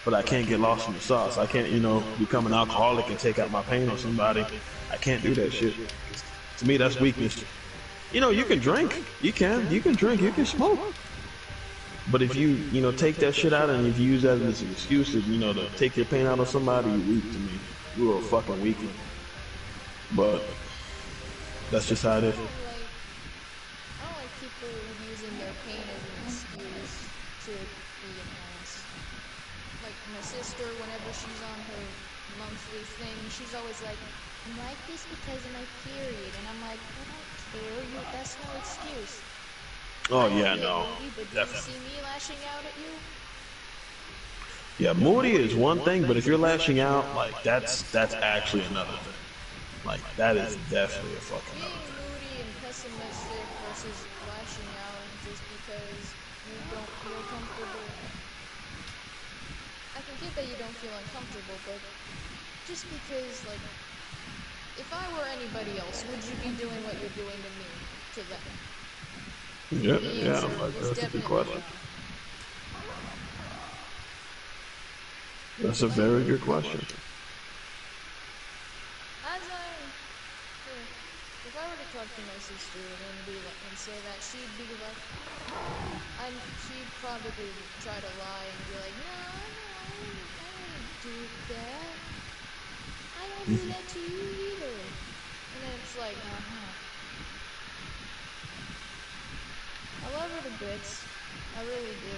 But I can't get lost in the sauce. I can't, you know, become an alcoholic and take out my pain on somebody. I can't do that shit. To me, that's weakness. You know, you can drink. You can drink. You can smoke. But if you know, take that shit out and if you use that as an excuse to, you know, to take your pain out on somebody, you're weak to me. You're a fucking weakling. But that's just how it is. I don't like people using their pain as an excuse to be an ass. Like my sister, whenever she's on her monthly thing, she's always like, I'm like this because of my period. And I'm like, I don't care. That's no excuse. Oh yeah, no, moody, but definitely. do you see me lashing out at you? Yeah, moody is one thing, but if you're lashing out, like that's actually another thing. Like that is definitely a fucking Being other thing. moody and pessimistic versus lashing out just because you don't feel comfortable. I can get that you don't feel uncomfortable, but just because, like, if I were anybody else, would you be doing what you're doing to me, to them? Yeah, The yeah, answer like, is that's a good definitely question. no. That's a very good question. As I, if I were to talk to my sister and be like, and say that, she'd be like, she'd probably try to lie and be like, no, I wouldn't do that. I don't do that to you either. And then it's like, I love her to bits. I really do.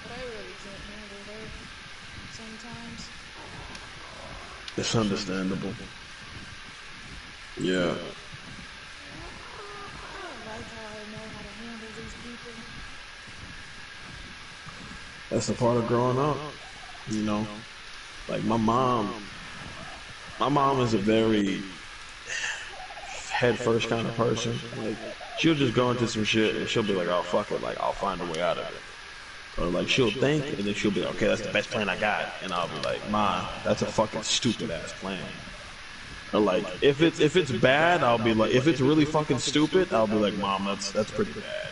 But I really can't handle her sometimes. It's understandable. Yeah, I don't like how I know how to handle these people. that's a part of growing up. You know, like my mom is a very head first kind of person. Like she'll just go into some shit and she'll be like, "Oh fuck it, like I'll find a way out of it." Or like she'll think and then she'll be like, "Okay, that's the best plan I got," and I'll be like, "Ma, that's a fucking stupid ass plan." Or like if it's bad, I'll be like, if it's really fucking stupid, I'll be like, "Mom, that's pretty bad."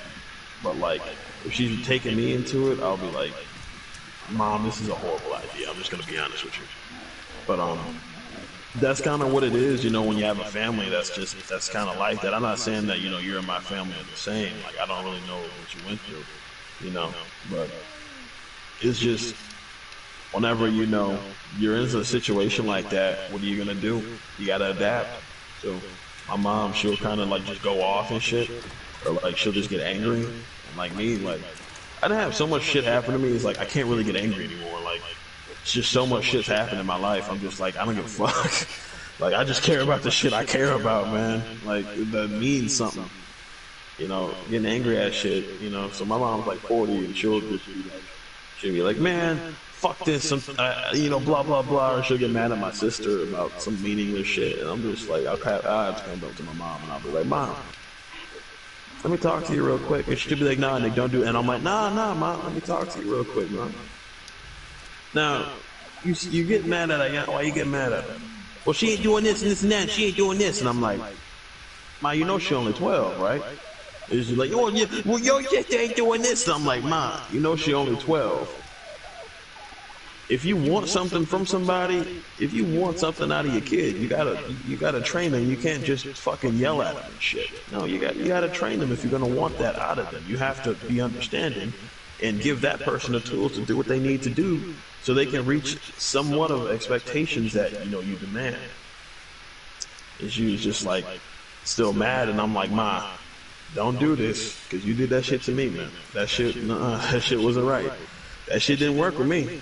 But like if she's taking me into it, I'll be like, "Mom, this is a horrible idea." I'm just gonna be honest with you. But that's kind of what it is, you know, when you have a family that's kind of like that. I'm not saying that, you know, you and my family are the same. Like I don't really know what you went through, you know, but it's just whenever you know you're in a situation like that, what are you gonna do? You gotta adapt. So my mom, she'll kind of like just go off and shit, or like she'll just get angry. And like me, like I didn't have so much shit happen to me. It's like I can't really get angry anymore. Like it's just so much shit's happened in my life. I'm just like I don't give a fuck. Like I just care about the shit I care about, man. Like that means something. You know, getting angry at shit. You know, so my mom's like 40 and she'll just be like She'll be like, man, fuck this, you know, blah blah blah. Or she'll get mad at my sister about some meaningless shit, and I'm just like, I have to come up to my mom, and I'll be like, Mom, let me talk to you real quick. And she'll be like, Nah, Nick, don't do it. And I'm like, Nah, Mom, let me talk to you real quick, Mom. Now, you get mad at her. Why you get mad at her? Well, she ain't doing this and this and that. And she ain't doing this, and I'm like, Ma, you know she only 12, right? And she's like, oh, yeah, well, your sister ain't doing this. And I'm like, Ma, you know she only 12. If you want something from somebody, if you want something out of your kid, you gotta train them. You can't just fucking yell at them and shit. No, you gotta train them if you're gonna want that out of them. You have to be understanding and give that person the tools to do what they need to do so they can reach somewhat of expectations that you demand. And she was just like still mad, and I'm like, Ma, don't do this because you did that shit to me, man. That shit, that shit wasn't right. That shit didn't work with me.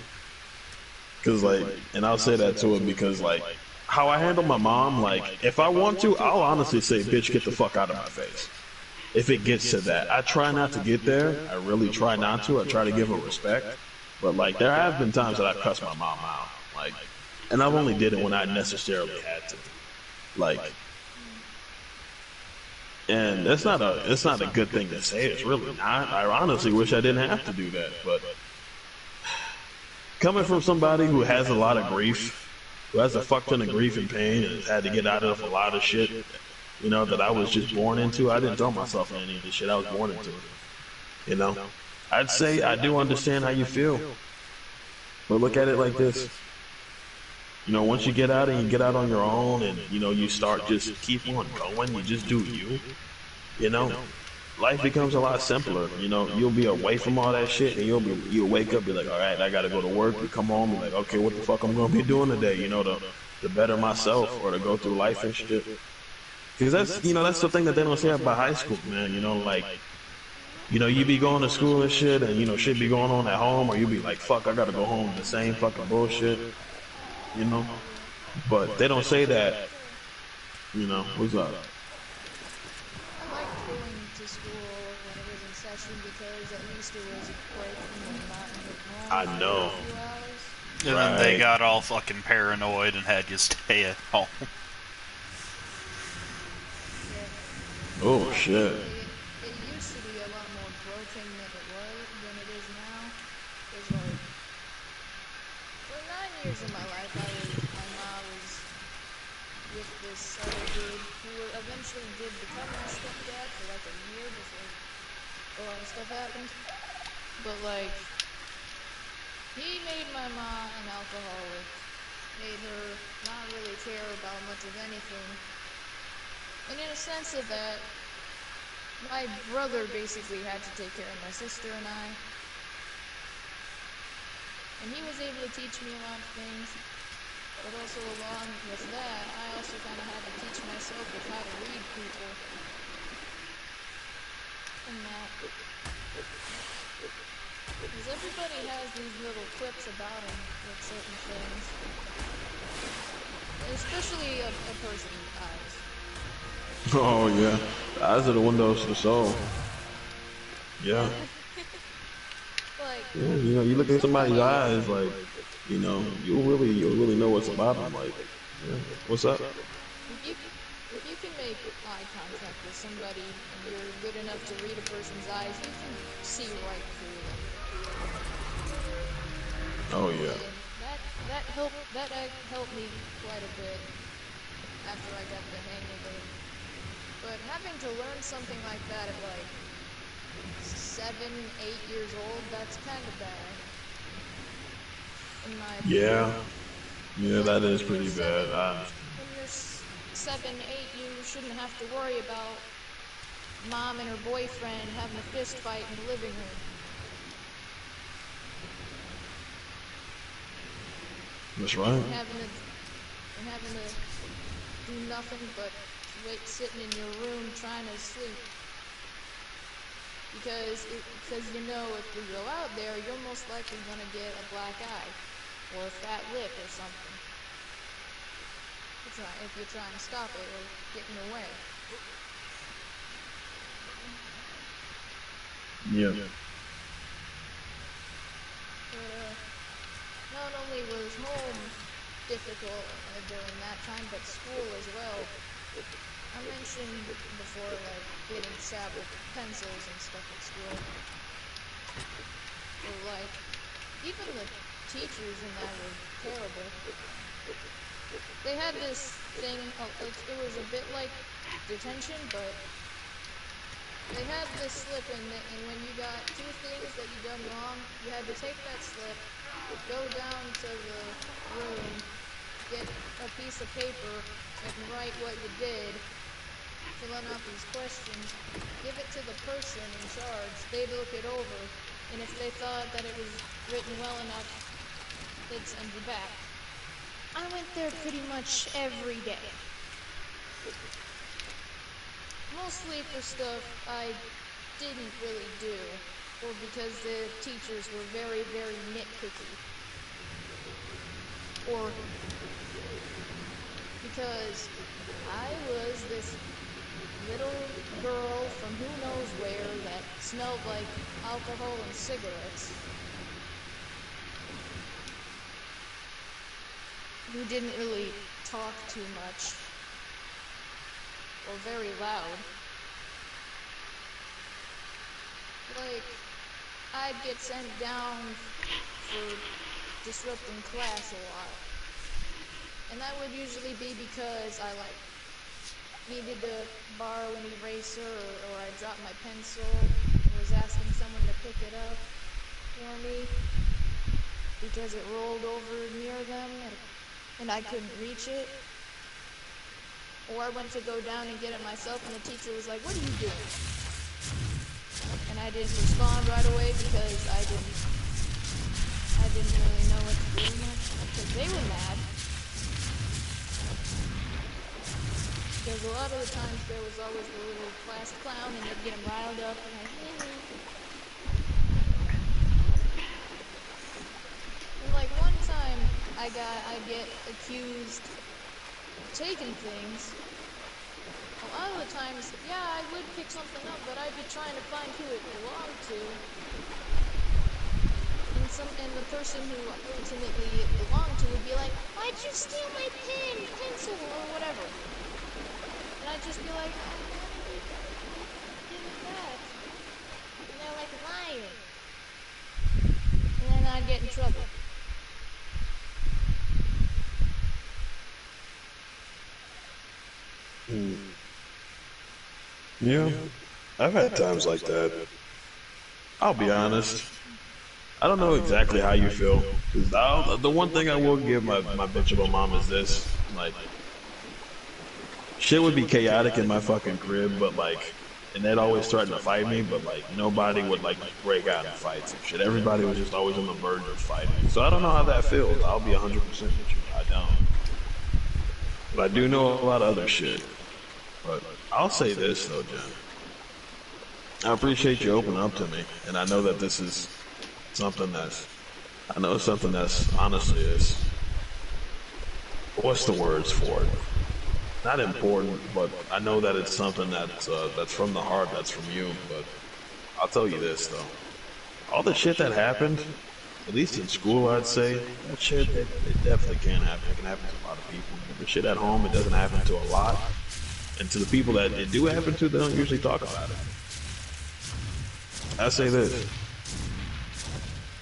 Cause like, and I'll say that to her because like, how I handle my mom, like, if I want to, I'll honestly say, bitch, get the fuck out of my face. If it gets to that, I try not to get there. I really try not to. I try to give her respect. But like, there have been times that I've cussed my mom out, like, and I've only did it when I necessarily had to, like, and it's not a good thing to say. It's really not. I honestly wish I didn't have to do that, but coming from somebody who has a lot of grief, who has a fuck ton of grief and pain, and has had to get out of a lot of shit, that I was just born into. I didn't throw myself in any of the shit. I was born into it. I'd say I do understand how you feel, but look at it like this. Once you get out and you get out on your own, and you start just keep on going. You just do you. You know, life becomes a lot simpler. You'll be away from all that shit, and you'll wake up, be like, all right, I got to go to work. You come home, be like, okay, what the fuck I'm gonna be doing today? To better myself or to go through life and shit. Because that's the thing that they don't say about high school, man. Like, you be going to school and shit, and shit be going on at home, or you be like, fuck, I gotta go home to the same fucking bullshit. You know, but they don't say that. What's up? I liked going to school when it was in session because at least it was a break from the monotony of home I for a know. few hours. And then they got all fucking paranoid and had you stay at home. Yeah. Oh shit. It used to be a lot more broken than it is now. Cause like for 9 years of my life, my mom was with this other dude who eventually did become my stepdad for like a year before a lot of stuff happened. But like, he made my mom an alcoholic, made her not really care about much of anything. And in a sense of that, my brother basically had to take care of my sister and I. And he was able to teach me a lot of things. But also along with that, I also kind of had to teach myself with how to read people. And that. Because everybody has these little quips about them with certain things. Especially a person's eyes. Oh yeah, the eyes are the windows to the soul. Yeah. Like, You for look at example, somebody's like, eyes, like, you'll really know what's about them. Like, yeah, what's up? if you can make eye contact with somebody and you're good enough to read a person's eyes, you can see right through them. Oh yeah. And that helped me quite a bit after I got the hang of it. But having to learn something like that at like 7, 8 years old, that's kind of bad. In my opinion. Yeah. Because Yeah, like that is pretty bad. when you're 7, 8, you shouldn't have to worry about mom and her boyfriend having a fist fight in the living room. That's right. And having to do nothing but sitting in your room trying to sleep. Because if you go out there, you're most likely gonna get a black eye or a fat lip or something. If you're trying to stop it or get in the way. Yeah. difficult during that time, but school as well. I mentioned before, like, getting stabbed with pencils and stuff at school. Or, like, even the teachers in that were terrible. They had this thing, it was a bit like detention, but they had this slip and when you got 2 things that you done wrong, you had to take that slip, go down to the room, get a piece of paper, and write what you did, filling out these questions, give it to the person in charge, they'd look it over, and if they thought that it was written well enough, they'd send you back. I went there pretty much every day. Mostly for stuff I didn't really do, or because the teachers were very, very nitpicky. Or because I was this little girl from who knows where that smelled like alcohol and cigarettes, who didn't really talk too much, or very loud. Like, I'd get sent down for disrupting class a lot. And that would usually be because I, like, needed to borrow an eraser, or I dropped my pencil, or was asking someone to pick it up for me because it rolled over near them and I couldn't reach it. Or I went to go down and get it myself and the teacher was like, "What are you doing?" And I didn't respond right away because I didn't really know what to do much because they were mad. Because a lot of the times there was always the little class clown and they'd get him riled up and like, and like one time I'd get accused of taking things. A lot of the times, yeah, I would pick something up, but I'd be trying to find who it belonged to. And the person who ultimately it belonged to would be like, "Why'd you steal my pen, pencil, or whatever?" And I'd just be like, "I wanted to give it back." And they're like, "Liar." And then I'd get in trouble. Yeah, I've had times like that. I'll be honest. I don't know exactly how you feel. Cause the one thing I will give my bitchable mom is this: like, shit would be chaotic in my fucking crib, but like, and they'd always threaten to fight me, but like, nobody would like break out in fights and shit. Everybody was just always on the verge of fighting. So I don't know how that feels. I'll be 100% with you. I don't. But I do know a lot of other shit. But I'll say this though, Jen. I appreciate you opening up to me, and I know that this is something that's honestly is, what's the words for it? Not important, but I know that it's something that's from the heart, that's from you. But I'll tell you this though, all the shit that happened, at least in school, I'd say that shit it definitely can happen. It can happen to a lot of people. But the shit at home, it doesn't happen to a lot, and to the people that it do happen to, they don't usually talk about it. I say this.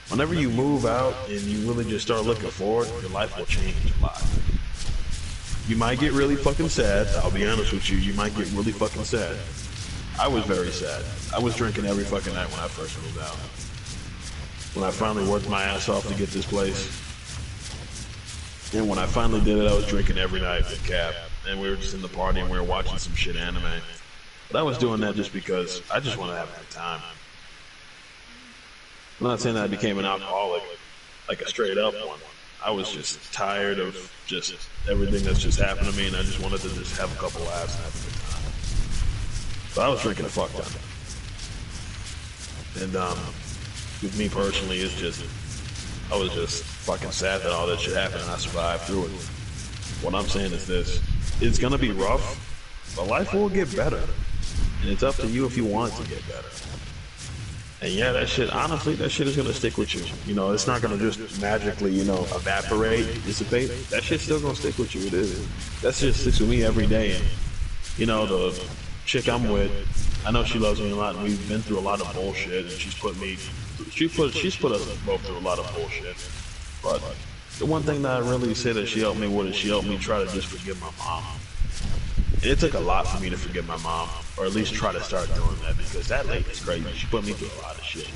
Whenever you move out and you really just start looking forward, your life will change a lot. You might get really fucking sad. I'll be honest with you. You might get really fucking sad. I was very sad. I was drinking every fucking night when I first moved out. When I finally worked my ass off to get this place. And when I finally did it, I was drinking every night with Cap. And we were just in the party and we were watching some shit anime. But I was doing that just because I just wanted to have a good time. I'm not saying that I became an alcoholic, like a straight up one. I was just tired of just everything that's just happened to me, and I just wanted to just have a couple laughs and have a good time. So I was drinking a fuck ton. And with me personally, it's just, I was just fucking sad that all that shit happened and I survived through it. What I'm saying is this: it's gonna be rough, but life will get better, and it's up to you if you want it to get better. And yeah, that shit, honestly, that shit is gonna stick with you. You know, it's not gonna just magically, evaporate, dissipate. That shit's still gonna stick with you. It is. That shit sticks with me every day. And the chick I'm with, I know she loves me a lot, and we've been through a lot of bullshit, and she's put us both through a lot of bullshit. But the one thing that I really say that she helped me with is she helped me try to just forgive my mom. And it took a lot for me to forgive my mom, or at least try to start doing that, because that lady's crazy. She put me through a lot of shit.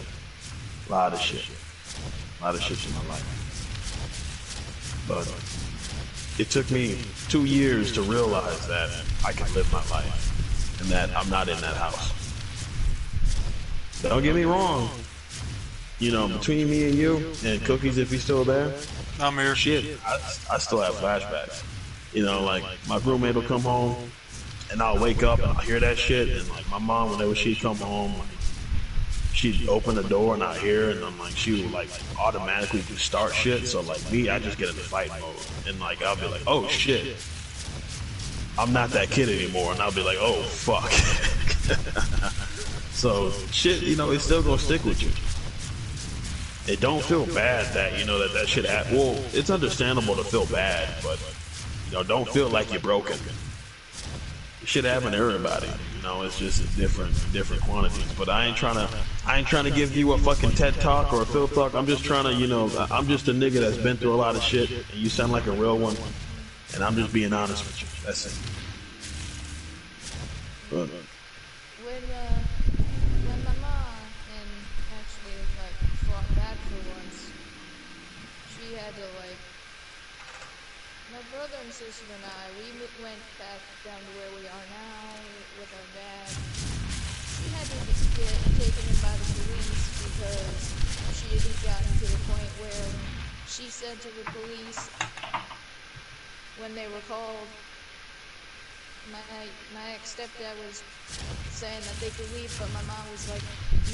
A lot of shit. A lot of shit in my life. But it took me 2 years to realize that I can live my life and that I'm not in that house. Don't get me wrong. Between me and you and Cookies, if he's still there, I'm here. shit, I still have flashbacks. Like my roommate will come home and I'll wake up and I'll hear that shit. And like my mom, whenever she'd come home, like, she'd open the door and I'd hear it, and I'm like, she would like automatically just start shit. So like me, I just get into fight mode. And like I'll be like, oh shit, I'm not that kid anymore. And I'll be like, oh fuck. So shit, it's still gonna stick with you. It don't feel bad that that shit happened. Well, it's understandable to feel bad, but don't feel like you're broken. Shit happen to everybody. It's just different quantities. But I ain't trying to give you a fucking TED talk or a Phil talk. I'm just trying to, I'm just a nigga that's been through a lot of shit, and you sound like a real one. And I'm just being honest with you. That's it. But, When my mom and actually like fought back for once, she had to like my brother and sister and I, we went back down to where we are now with our dad. She had to get taken in by the police because she had gotten to the point where she said to the police when they were called, my ex-stepdad was saying that they could leave, but my mom was like,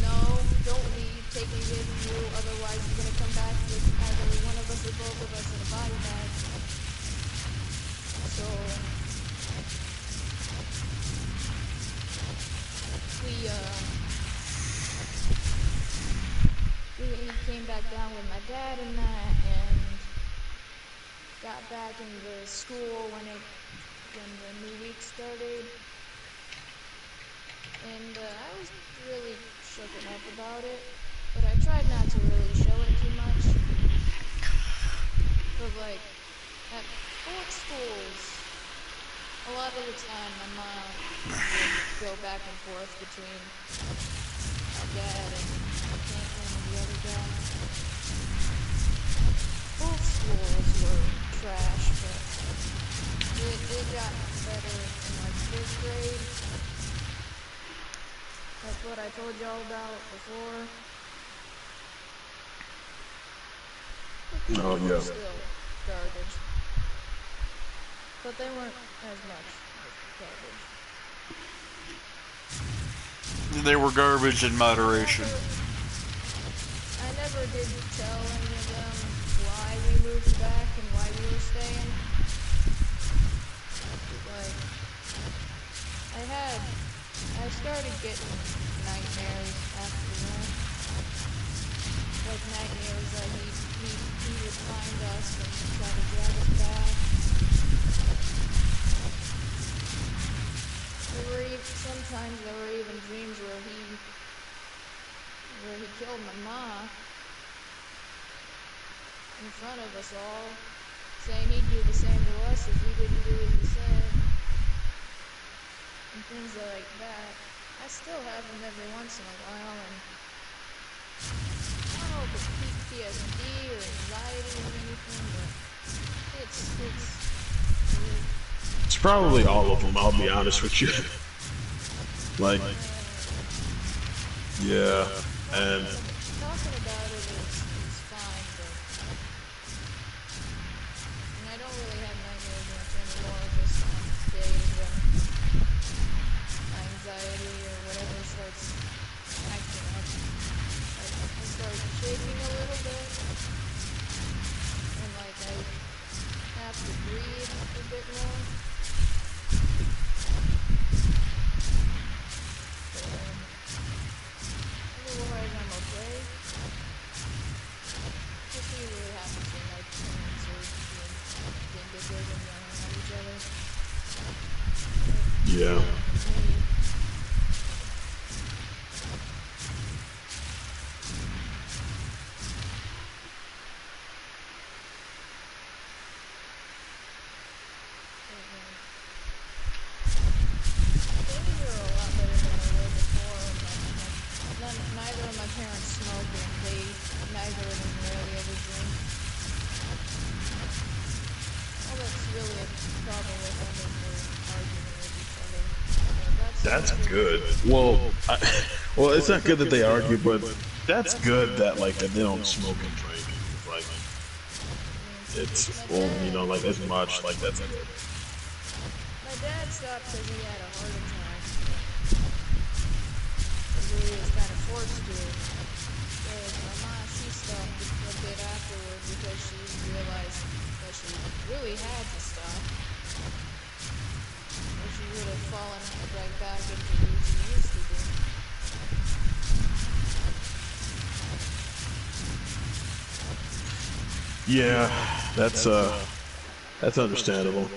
no, don't leave, take me with you, otherwise you're going to come back with either one of us or both of us in a body bag. So we came back down with my dad and that, and got back into school when the new week started. And I was really shooken up about it, but I tried not to really show it too much. But like at both schools, a lot of the time my mom would go back and forth between my dad and the other guy. Both schools were trash, but it got better in like 5th grade. That's what I told y'all about before. The oh people were yeah. still garbage. But they weren't as much garbage. They were garbage in moderation. I never did tell any of them why we moved back and why we were staying. Like, I started getting nightmares after that. Like nightmares that he would find us and try to drag us back. Sometimes there were even dreams where he killed my ma in front of us all, saying he'd do the same to us if we didn't do as he said, and things like that. I still have them every once in a while, and I don't know if it's PTSD or anxiety or anything, but it's weird. It's probably all of them. I'll be honest with you. Like, yeah, and Talking about it is fine, but and I don't really have nightmares much anymore, just on days when my anxiety or whatever starts acting up. Like, I start shaking a little bit, and like I have to breathe a bit more. Otherwise, I'm way. Which usually happens when like parents are being dickheads and yelling at each other. Yeah. Me. Things are a lot better than they were before. Neither of my parents smoke, and neither of them rarely ever drink. All that's really a problem with them is their arguing with each other. But That's that's good. Well, well, it's not good that they argue, but that's good that like that they don't smoke and drink. Like it's well, you know, like as much. Like that's good. My dad stopped because he had a heart attack. He was kind of forced to. Whereas my mom, she stopped a bit afterward because she realized that she really had to stop. Or she would have fallen right back into who she used to be. Yeah, that's understandable.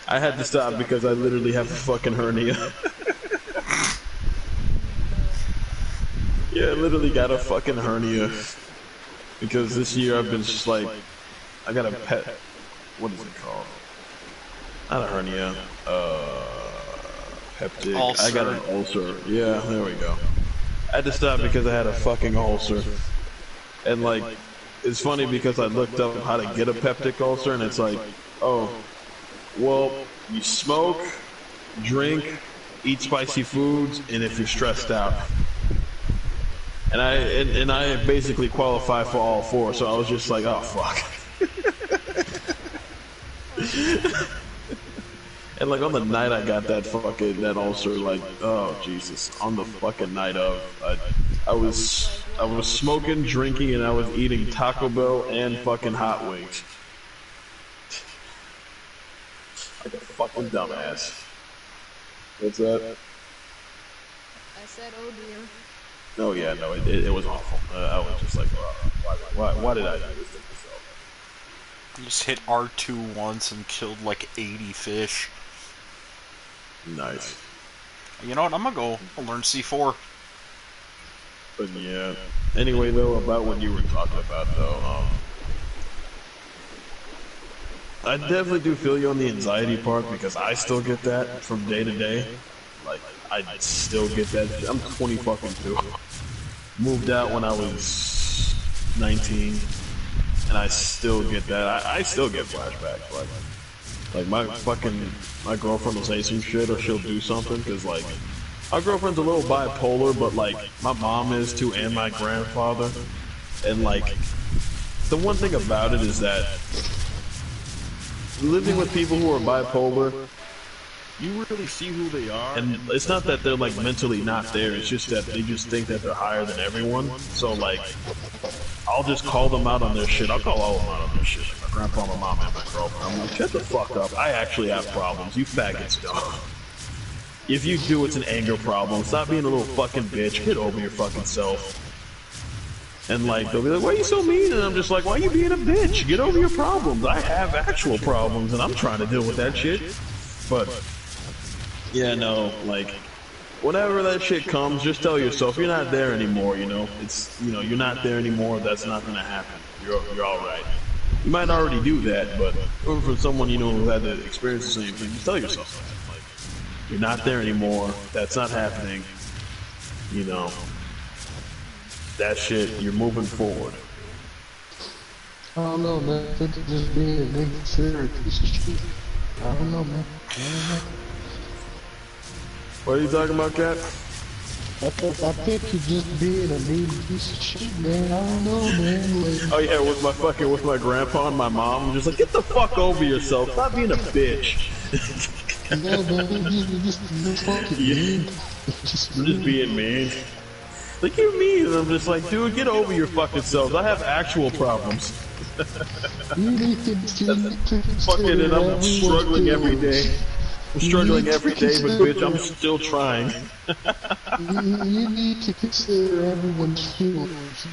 I had to stop because I literally have a fucking hernia. Yeah, I literally got a fucking hernia because this year I've been just like, I got a pet. What is it called? Not a hernia. Peptic. I got an ulcer. Yeah, there we go. I had to stop because I had a fucking ulcer. And like, it's funny because I looked up how to get a peptic ulcer, and it's like, oh, well, you smoke, drink, eat spicy foods, and if you're stressed out. And I basically qualify for all four, so I was just like, oh fuck. And like on the night I got that ulcer, like, oh Jesus, on the fucking night of, I was smoking, drinking, and I was eating Taco Bell and fucking hot wings. Like a fucking dumbass. What's that? I said, oh dear. Oh yeah, no, it was awful. I was just like, why did I do this to myself? I just hit R2 once and killed like 80 fish. Nice. You know what? I'm gonna go learn C4. But yeah. Anyway, though, about what you were talking about, though, I definitely do feel you on the anxiety part because I still get that from day to day. Like, I still get that. I'm 20 fucking 2. Moved out when I was 19, and I still get that. I still get flashbacks. Like my girlfriend will say some shit or she'll do something because like my girlfriend's a little bipolar, but like my mom is too, and my grandfather. And like the one thing about it is that living with people who are bipolar, you really see who they are. And it's not that they're like mentally not there, it's just that they just think that they're higher than everyone. So like I'll just call them out on their shit. I'll call all of them out on their shit. My grandpa, my mom, and my girlfriend. I'm like, shut the fuck up. I actually have problems. You faggots don't. If you do, it's an anger problem. Stop being a little fucking bitch. Get over your fucking self. And like, they'll be like, why are you so mean? And I'm just like, why are you being a bitch? Get over your problems. I have actual problems, and I'm trying to deal with that shit. But, yeah, no, like, whenever that shit comes, just tell yourself you're not there anymore, you know? It's, you know, you're not there anymore, that's not gonna happen. You're alright. You might already do that, but for someone you know who had to experience the same thing, just tell yourself that. Like, you're not there anymore, that's not happening, you know? That shit, you're moving forward. I don't know, man. I think just being a big serious piece of shit. I don't know, man. What are you talking about, Cat? I think you're just being a mean piece of shit, man. I don't know, man. Like, Oh yeah, with my grandpa and my mom, I'm just like, get the fuck over yourself. Stop being a bitch. no, man, you're just fucking mean. I'm just being mean. Like, you're mean, and I'm just like, dude, get over your fucking selves. I have actual problems. You need to Fucking, and I'm struggling every day. I'm You struggling need to every day, but bitch, I'm consider, still trying. you need to consider everyone's feelings.